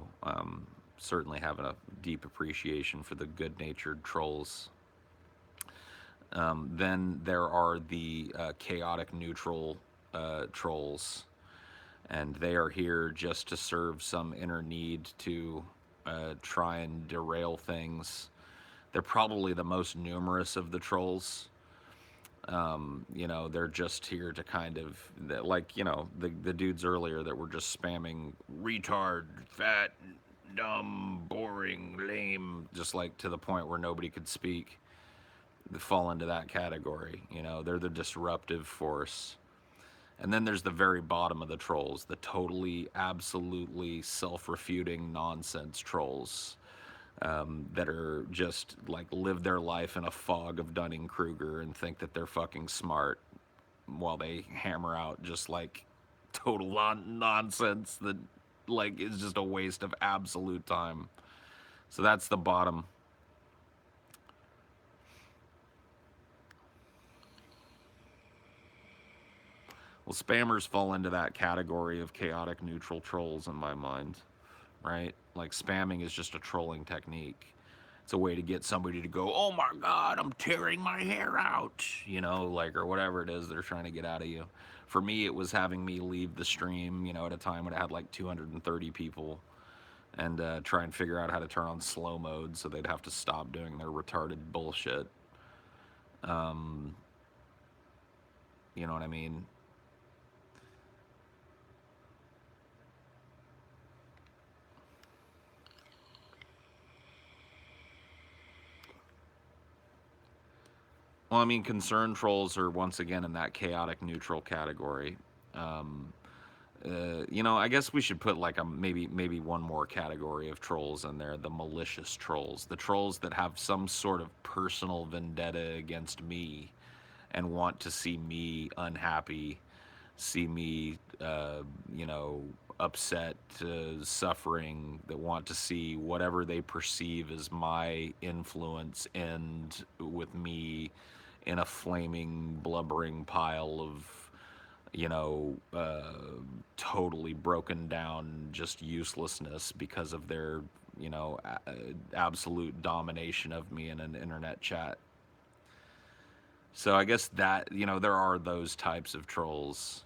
certainly have a deep appreciation for the good-natured trolls. Then there are the chaotic neutral trolls, and they are here just to serve some inner need to try and derail things. They're probably the most numerous of the trolls. They're just here to kind of, like, the dudes earlier that were just spamming retard, fat, dumb, boring, lame, just like to the point where nobody could speak. They fall into that category. They're the disruptive force. And then there's the very bottom of the trolls, the totally, absolutely self-refuting nonsense trolls. That are just like live their life in a fog of Dunning-Kruger and think that they're fucking smart while they hammer out just like total nonsense that like is just a waste of absolute time. So that's the bottom. Well, spammers fall into that category of chaotic neutral trolls in my mind, right? Like spamming is just a trolling technique. It's a way to get somebody to go, oh my God, I'm tearing my hair out, or whatever it is they're trying to get out of you. For me, it was having me leave the stream, at a time when it had like 230 people, and try and figure out how to turn on slow mode so they'd have to stop doing their retarded bullshit. You know what I mean? Well, I mean, concerned trolls are once again in that chaotic neutral category. I guess we should put like a maybe one more category of trolls in there: the malicious trolls, the trolls that have some sort of personal vendetta against me and want to see me unhappy, see me, upset, suffering, that want to see whatever they perceive as my influence end with me in a flaming, blubbering pile of, totally broken down, just uselessness because of their absolute domination of me in an internet chat. So I guess that, there are those types of trolls.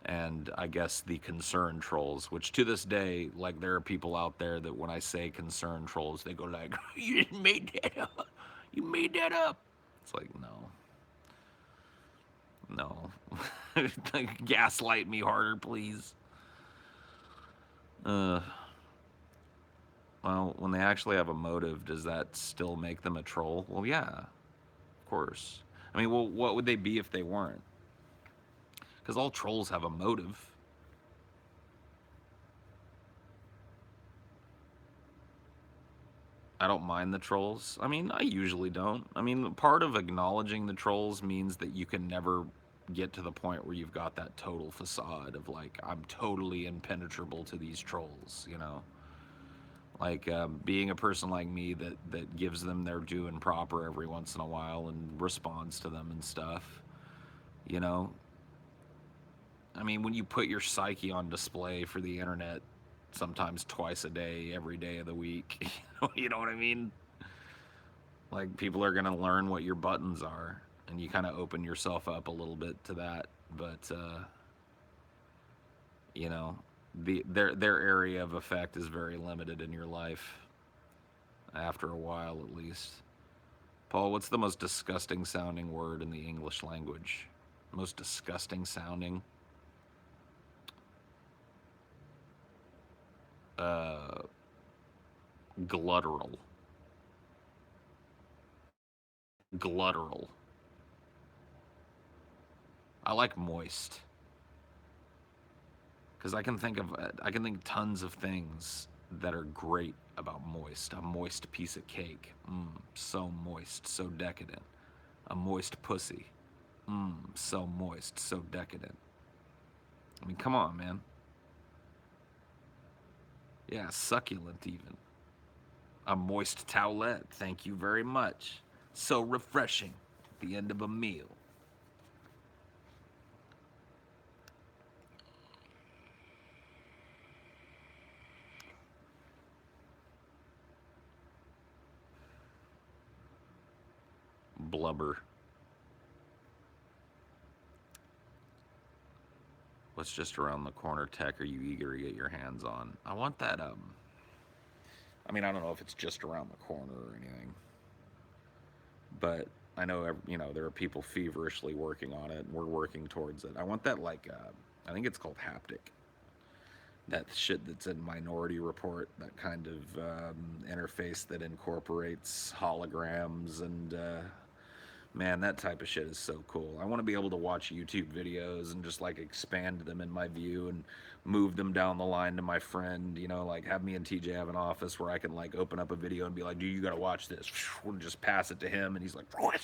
And I guess the concern trolls, which to this day, like there are people out there that when I say concern trolls, they go like, "You just made that up. You made that up." It's like, no, no, gaslight me harder, please. Uh, well, when they actually have a motive, does that still make them a troll? Well, yeah, of course. I mean, well, what would they be if they weren't? Because all trolls have a motive. I don't mind the trolls. I mean, I usually don't. I mean, part of acknowledging the trolls means that you can never get to the point where you've got that total facade of like, I'm totally impenetrable to these trolls. Like being a person like me that gives them their due and proper every once in a while and responds to them and stuff. You know, I mean, when you put your psyche on display for the internet, sometimes twice a day, every day of the week, you know what I mean? Like people are gonna learn what your buttons are, and you kind of open yourself up a little bit to that. But you know, their area of effect is very limited in your life. After a while, at least. Paul, what's the most disgusting sounding word in the English language? Most disgusting sounding? Uh, glutteral. Glutteral. I like moist because I can think tons of things that are great about moist. A moist piece of cake, so moist, so decadent. A moist pussy, so moist, so decadent. I mean, come on, man. Yeah, succulent even. A moist towelette, thank you very much. So refreshing at the end of a meal. Blubber. What's just around the corner tech are you eager to get your hands on? I want that I mean, I don't know if it's just around the corner or anything, but I know there are people feverishly working on it, and we're working towards it. I want that like I think it's called haptic. That shit that's in Minority Report, that kind of interface that incorporates holograms and man, that type of shit is so cool. I want to be able to watch YouTube videos and just like expand them in my view and move them down the line to my friend, like have me and TJ have an office where I can like open up a video and be like, dude, you gotta watch this. And just pass it to him and he's like, what?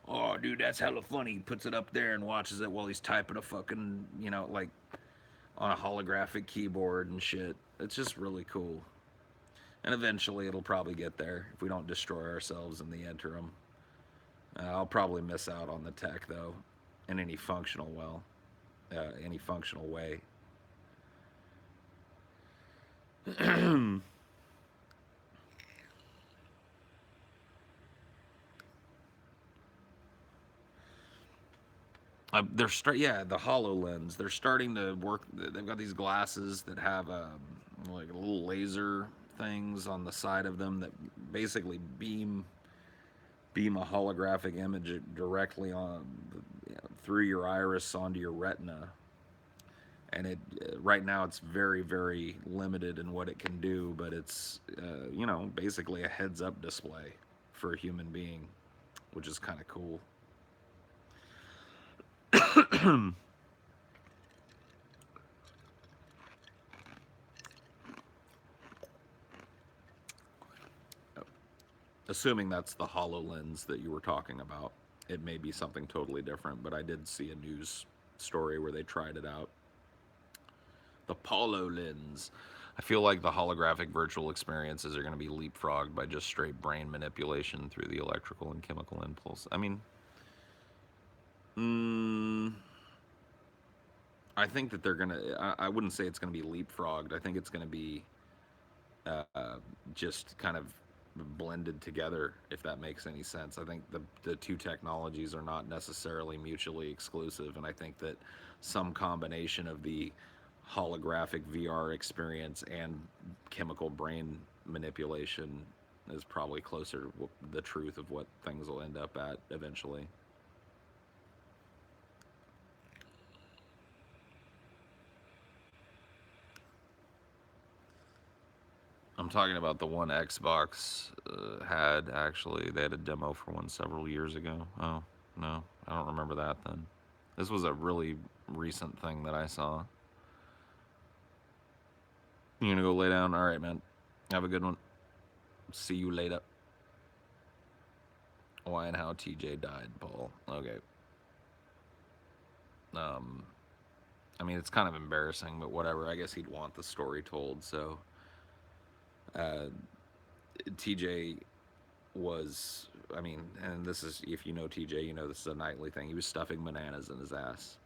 Oh, dude, that's hella funny. He puts it up there and watches it while he's typing a fucking, like on a holographic keyboard and shit. It's just really cool. And eventually it'll probably get there if we don't destroy ourselves in the interim. I'll probably miss out on the tech though, in any functional way. Yeah, the Hololens. They're starting to work. They've got these glasses that have like little laser things on the side of them that basically beam a holographic image directly on through your iris onto your retina. And it right now it's very very limited in what it can do, but it's basically a heads up display for a human being, which is kind of cool. Assuming that's the HoloLens that you were talking about, it may be something totally different, but I did see a news story where they tried it out. The HoloLens. I feel like the holographic virtual experiences are going to be leapfrogged by just straight brain manipulation through the electrical and chemical impulse. I mean, I think that they're going to, I wouldn't say it's going to be leapfrogged. I think it's going to be just kind of blended together, if that makes any sense. I think the two technologies are not necessarily mutually exclusive, and I think that some combination of the holographic VR experience and chemical brain manipulation is probably closer to the truth of what things will end up at eventually. I'm talking about the one Xbox had actually. They had a demo for one several years ago. Oh, no, I don't remember that then. This was a really recent thing that I saw. You gonna go lay down? All right, man. Have a good one. See you later. Why and how TJ died, Paul. Okay. Um, I mean, it's kind of embarrassing, but whatever. I guess he'd want the story told. So, uh, TJ was, I mean, and this is, if you know TJ, you know this is a nightly thing. He was stuffing bananas in his ass.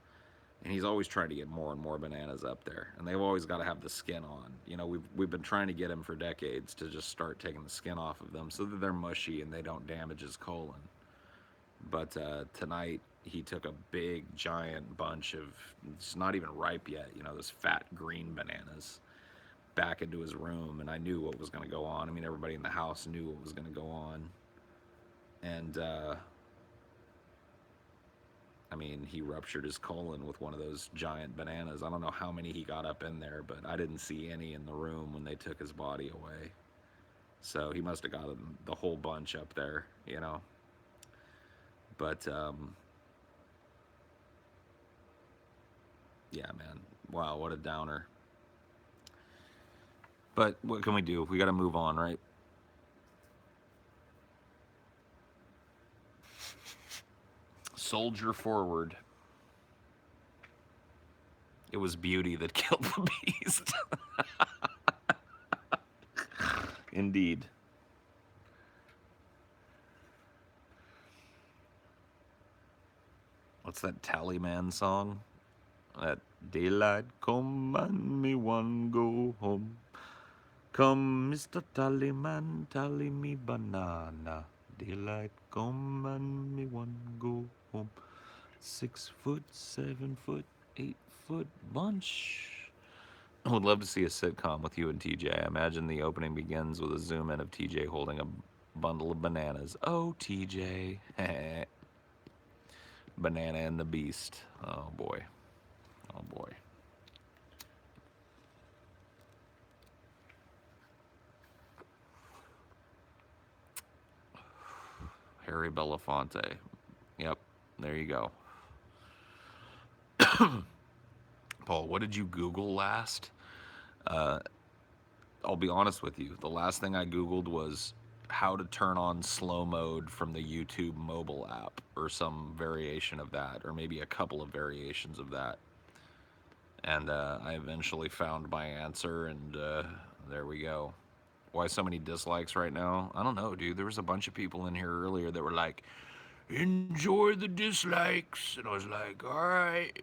And he's always trying to get more and more bananas up there. And they've always got to have the skin on. You know, we've been trying to get him for decades to just start taking the skin off of them so that they're mushy and they don't damage his colon. But tonight he took a big giant bunch of, it's not even ripe yet, you know, those fat green bananas back into his room, and I knew what was going to go on. I mean, everybody in the house knew what was going to go on. And I mean, he ruptured his colon with one of those giant bananas. I don't know how many he got up in there, but I didn't see any in the room when they took his body away. So he must have got the whole bunch up there, you know. But yeah, man. Wow, what a downer. But what can we do? We got to move on, right? Soldier forward. It was beauty that killed the beast. Indeed. What's that Tallyman song? That daylight come and me one go home. Come, Mr. Tallyman, tally me banana. Daylight come and me one go home. 6 foot, 7 foot, 8 foot bunch. I would love to see a sitcom with you and TJ. I imagine the opening begins with a zoom in of TJ holding a bundle of bananas. Oh, TJ. Banana and the Beast. Oh, boy. Oh, boy. Harry Belafonte. Yep, there you go. Paul, what did you Google last? Uh, I'll be honest with you. The last thing I Googled was how to turn on slow mode from the YouTube mobile app or some variation of that, or maybe a couple of variations of that. And I eventually found my answer, and there we go. Why so many dislikes right now? I don't know, dude. There was a bunch of people in here earlier that were like, enjoy the dislikes. And I was like, all right.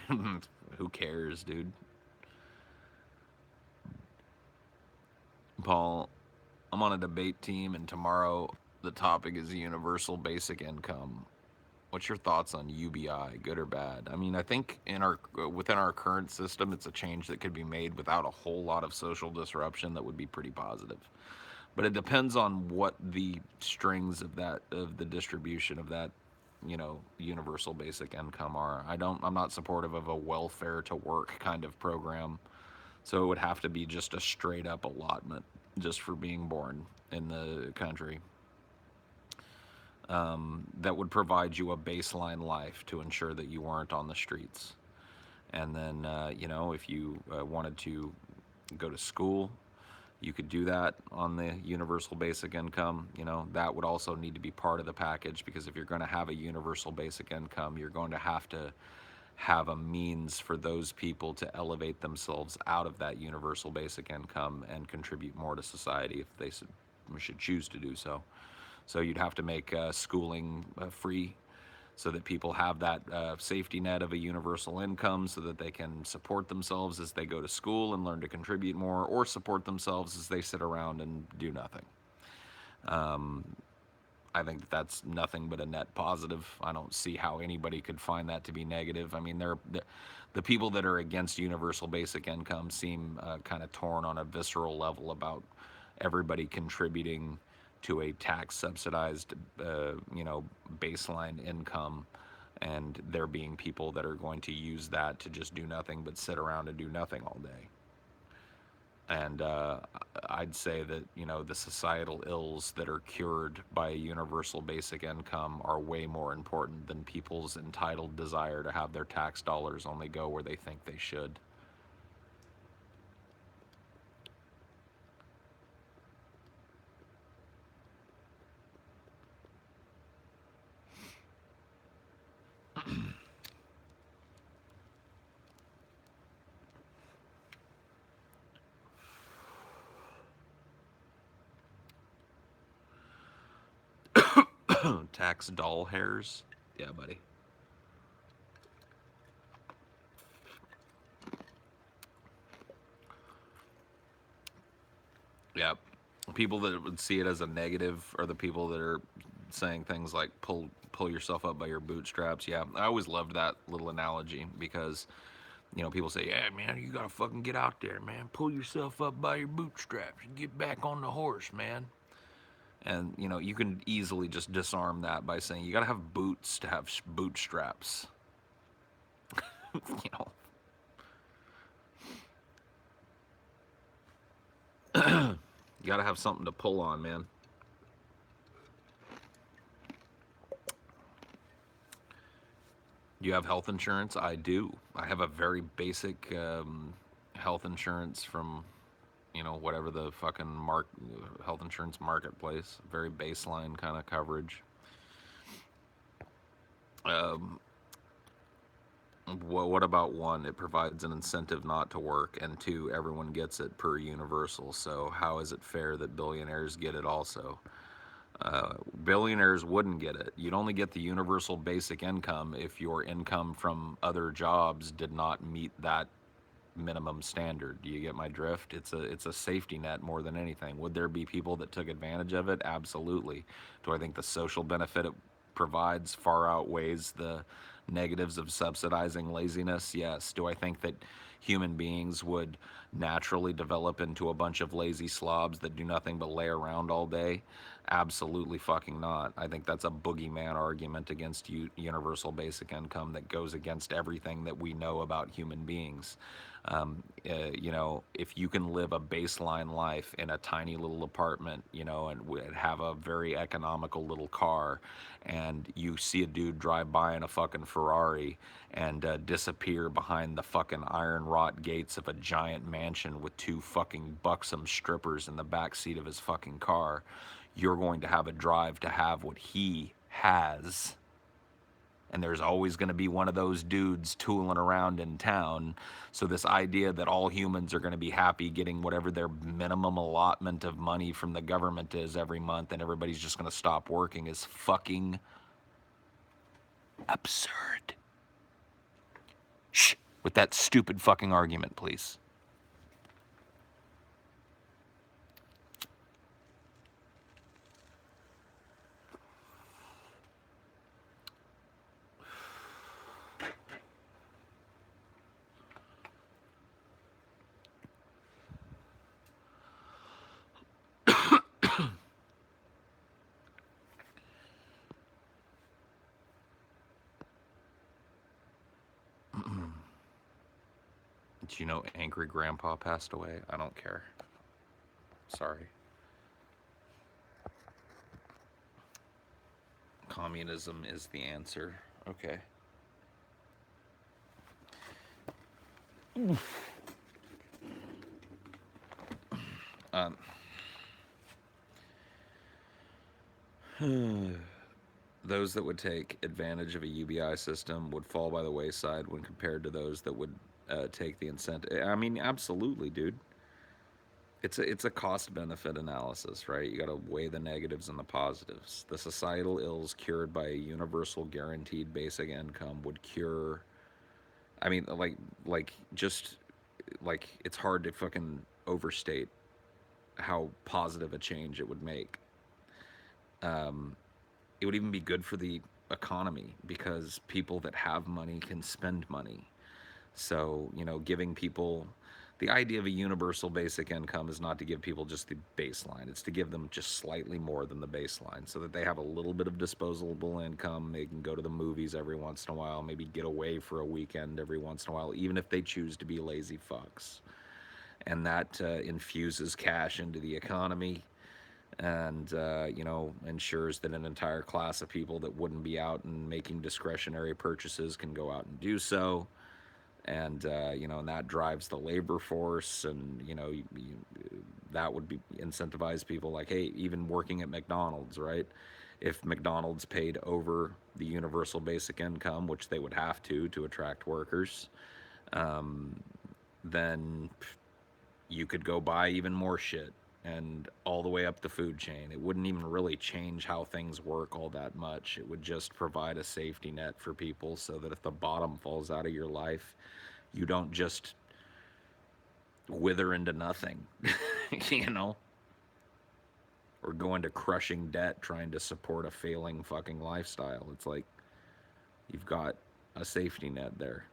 Who cares, dude? Paul, I'm on a debate team, and tomorrow the topic is universal basic income. What's your thoughts on UBI, good or bad? I mean, I think in our within our current system, it's a change that could be made without a whole lot of social disruption that would be pretty positive. But it depends on what the strings of the distribution of that, you know, universal basic income are. I'm not supportive of a welfare to work kind of program. So it would have to be just a straight up allotment just for being born in the country, that would provide you a baseline life to ensure that you weren't on the streets. And then, you know, if you wanted to go to school, you could do that on the universal basic income. You know, that would also need to be part of the package, because if you're going to have a universal basic income, you're going to have a means for those people to elevate themselves out of that universal basic income and contribute more to society if they should choose to do so. So you'd have to make schooling free. so that people have that safety net of a universal income so that they can support themselves as they go to school and learn to contribute more, or support themselves as they sit around and do nothing. I think that that's nothing but a net positive. I don't see how anybody could find that to be negative. I mean, the people that are against universal basic income seem kind of torn on a visceral level about everybody contributing to a tax subsidized, baseline income, and there being people that are going to use that to just do nothing but sit around and do nothing all day. And I'd say that, the societal ills that are cured by a universal basic income are way more important than people's entitled desire to have their tax dollars only go where they think they should. Tax doll hairs. Yeah, buddy. Yeah. People that would see it as a negative are the people that are saying things like pull yourself up by your bootstraps. Yeah, I always loved that little analogy because people say, "Yeah, man, you gotta fucking get out there, man. Pull yourself up by your bootstraps. Get back on the horse, man." And you can easily just disarm that by saying you gotta have boots to have bootstraps. you know, you gotta have something to pull on, man. You have health insurance? I do. I have a very basic health insurance from, whatever the fucking health insurance marketplace. Very baseline kind of coverage. Um, what about one? It provides an incentive not to work, and two, everyone gets it per universal. So how is it fair that billionaires get it also? Billionaires wouldn't get it. You'd only get the universal basic income if your income from other jobs did not meet that minimum standard. Do you get my drift? It's a safety net more than anything. Would there be people that took advantage of it? Absolutely. Do I think the social benefit it provides far outweighs the negatives of subsidizing laziness? Yes. Do I think that human beings would naturally develop into a bunch of lazy slobs that do nothing but lay around all day? Absolutely fucking not. I think that's a boogeyman argument against universal basic income that goes against everything that we know about human beings. If you can live a baseline life in a tiny little apartment, and have a very economical little car, and you see a dude drive by in a fucking Ferrari and disappear behind the fucking iron wrought gates of a giant mansion with two fucking buxom strippers in the back seat of his fucking car, you're going to have a drive to have what he has. And there's always going to be one of those dudes tooling around in town. So this idea that all humans are going to be happy getting whatever their minimum allotment of money from the government is every month and everybody's just going to stop working is fucking absurd. Shh, with that stupid fucking argument, please. Did you know Angry Grandpa passed away? I don't care. Sorry. Communism is the answer. Okay. Um, those that would take advantage of a UBI system would fall by the wayside when compared to those that would take the incentive. I mean, absolutely, dude. It's a cost benefit analysis, right? You got to weigh the negatives and the positives. The societal ills cured by a universal guaranteed basic income would cure. I mean, like just like it's hard to fucking overstate how positive a change it would make. It would even be good for the economy because people that have money can spend money. So, giving people the idea of a universal basic income is not to give people just the baseline. It's to give them just slightly more than the baseline so that they have a little bit of disposable income. They can go to the movies every once in a while, maybe get away for a weekend every once in a while, even if they choose to be lazy fucks. And that infuses cash into the economy and ensures that an entire class of people that wouldn't be out and making discretionary purchases can go out and do so. And and that drives the labor force, and that would be incentivize people like, hey, even working at McDonald's, right? If McDonald's paid over the universal basic income, which they would have to attract workers, then you could go buy even more shit and all the way up the food chain. It wouldn't even really change how things work all that much. It would just provide a safety net for people so that if the bottom falls out of your life, you don't just wither into nothing, you know, or go into crushing debt trying to support a failing fucking lifestyle. It's like you've got a safety net there.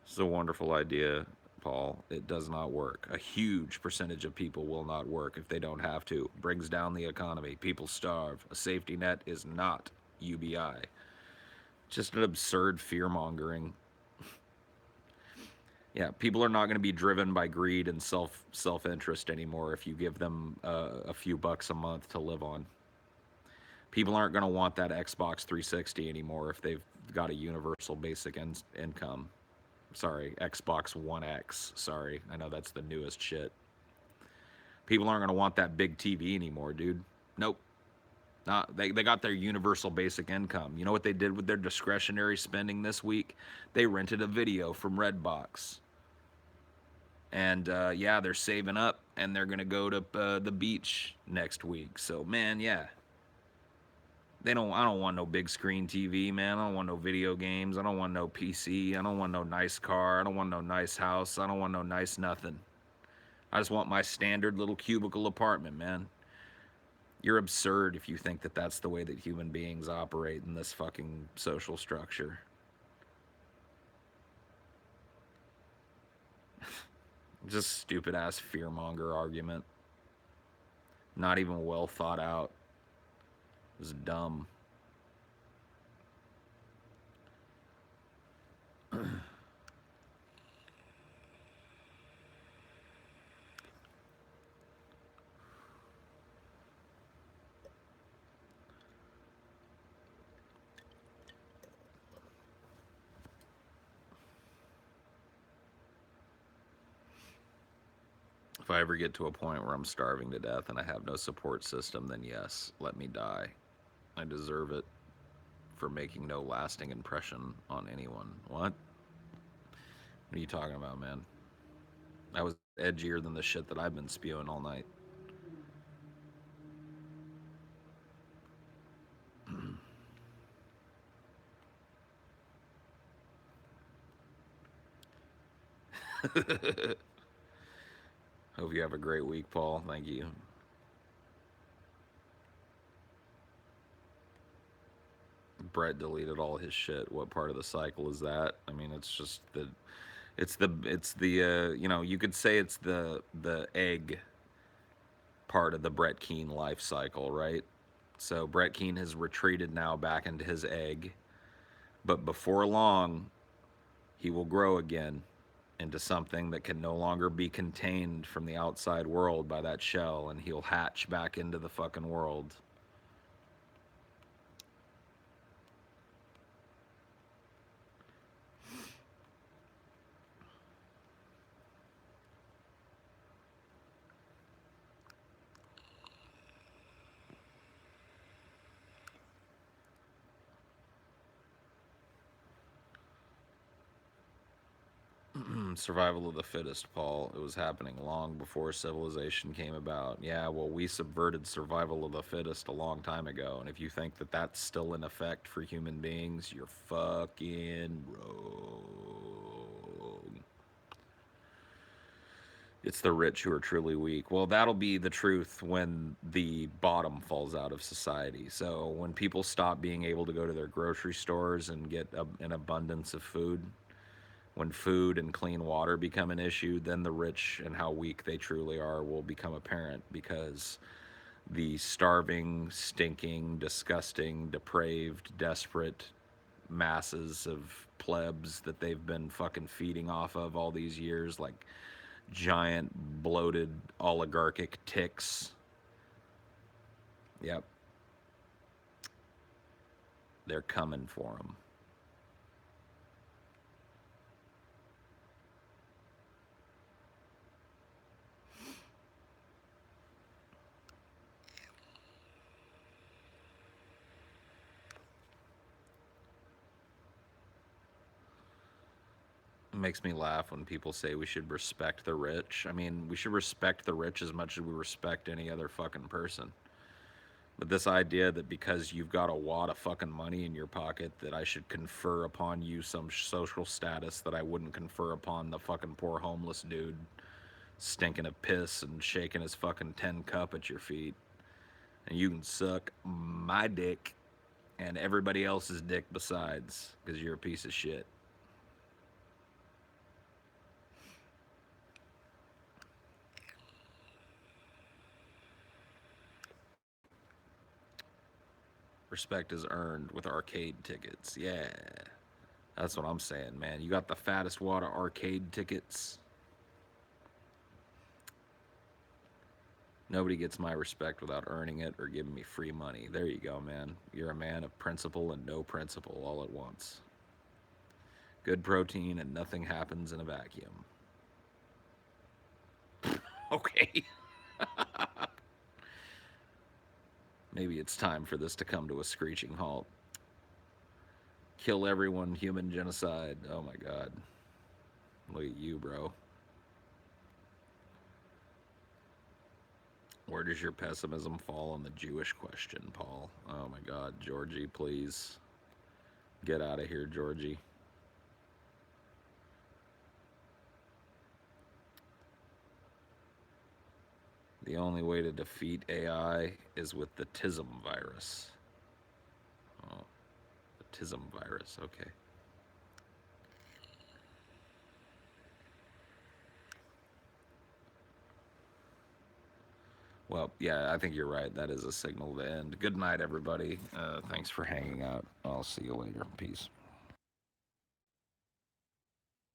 It's a wonderful idea, Paul. It does not work. A huge percentage of people will not work if they don't have to. Brings down the economy. People starve. A safety net is not UBI. Just an absurd fear mongering. Yeah, people are not going to be driven by greed and self interest anymore if you give them a few bucks a month to live on. People aren't going to want that Xbox 360 anymore if they've got a universal basic income. Sorry, Xbox One X. Sorry, I know that's the newest shit. People aren't going to want that big TV anymore, dude. Nope. Not, they got their universal basic income. You know what they did with their discretionary spending this week? They rented a video from Redbox. And yeah, they're saving up and they're going to go to the beach next week. So, man, yeah. I don't want no big screen TV, man. I don't want no video games. I don't want no PC. I don't want no nice car. I don't want no nice house. I don't want no nice nothing. I just want my standard little cubicle apartment, man. You're absurd if you think that that's the way that human beings operate in this fucking social structure. Just stupid ass fearmonger argument. Not even well thought out. It was dumb. If I ever get to a point where I'm starving to death and I have no support system, then yes, let me die. I deserve it for making no lasting impression on anyone. What? What are you talking about, man? That was edgier than the shit that I've been spewing all night. Hope you have a great week, Paul. Thank you. Brett deleted all his shit. What part of the cycle is that? I mean, it's just the you could say it's the egg part of the Brett Keane life cycle, right? So Brett Keane has retreated now back into his egg, but before long, he will grow again into something that can no longer be contained from the outside world by that shell, and he'll hatch back into the fucking world. Survival of the fittest, Paul. It was happening long before civilization came about. Yeah, well, we subverted survival of the fittest a long time ago. And if you think that that's still in effect for human beings, you're fucking wrong. It's the rich who are truly weak. Well, that'll be the truth when the bottom falls out of society. So when people stop being able to go to their grocery stores and get an abundance of food, when food and clean water become an issue, then the rich and how weak they truly are will become apparent, because the starving, stinking, disgusting, depraved, desperate masses of plebs that they've been fucking feeding off of all these years, like giant, bloated, oligarchic ticks. Yep. They're coming for them. It makes me laugh when people say we should respect the rich. I mean, we should respect the rich as much as we respect any other fucking person. But this idea that because you've got a wad of fucking money in your pocket that I should confer upon you some social status that I wouldn't confer upon the fucking poor homeless dude stinking of piss and shaking his fucking tin cup at your feet. And you can suck my dick and everybody else's dick besides, because you're a piece of shit. Respect is earned with arcade tickets. Yeah. That's what I'm saying, man. You got the fattest wad of arcade tickets. Nobody gets my respect without earning it or giving me free money. There you go, man. You're a man of principle and no principle all at once. Good protein and nothing happens in a vacuum. Okay. Maybe it's time for this to come to a screeching halt. Kill everyone, human genocide. Oh my god. Look at you, bro. Where does your pessimism fall on the Jewish question, Paul? Oh my god, Georgie, please. Get out of here, Georgie. The only way to defeat AI is with the TISM virus. Oh, the TISM virus, okay. Well, yeah, I think you're right. That is a signal to end. Good night, everybody. Thanks for hanging out. I'll see you later. Peace.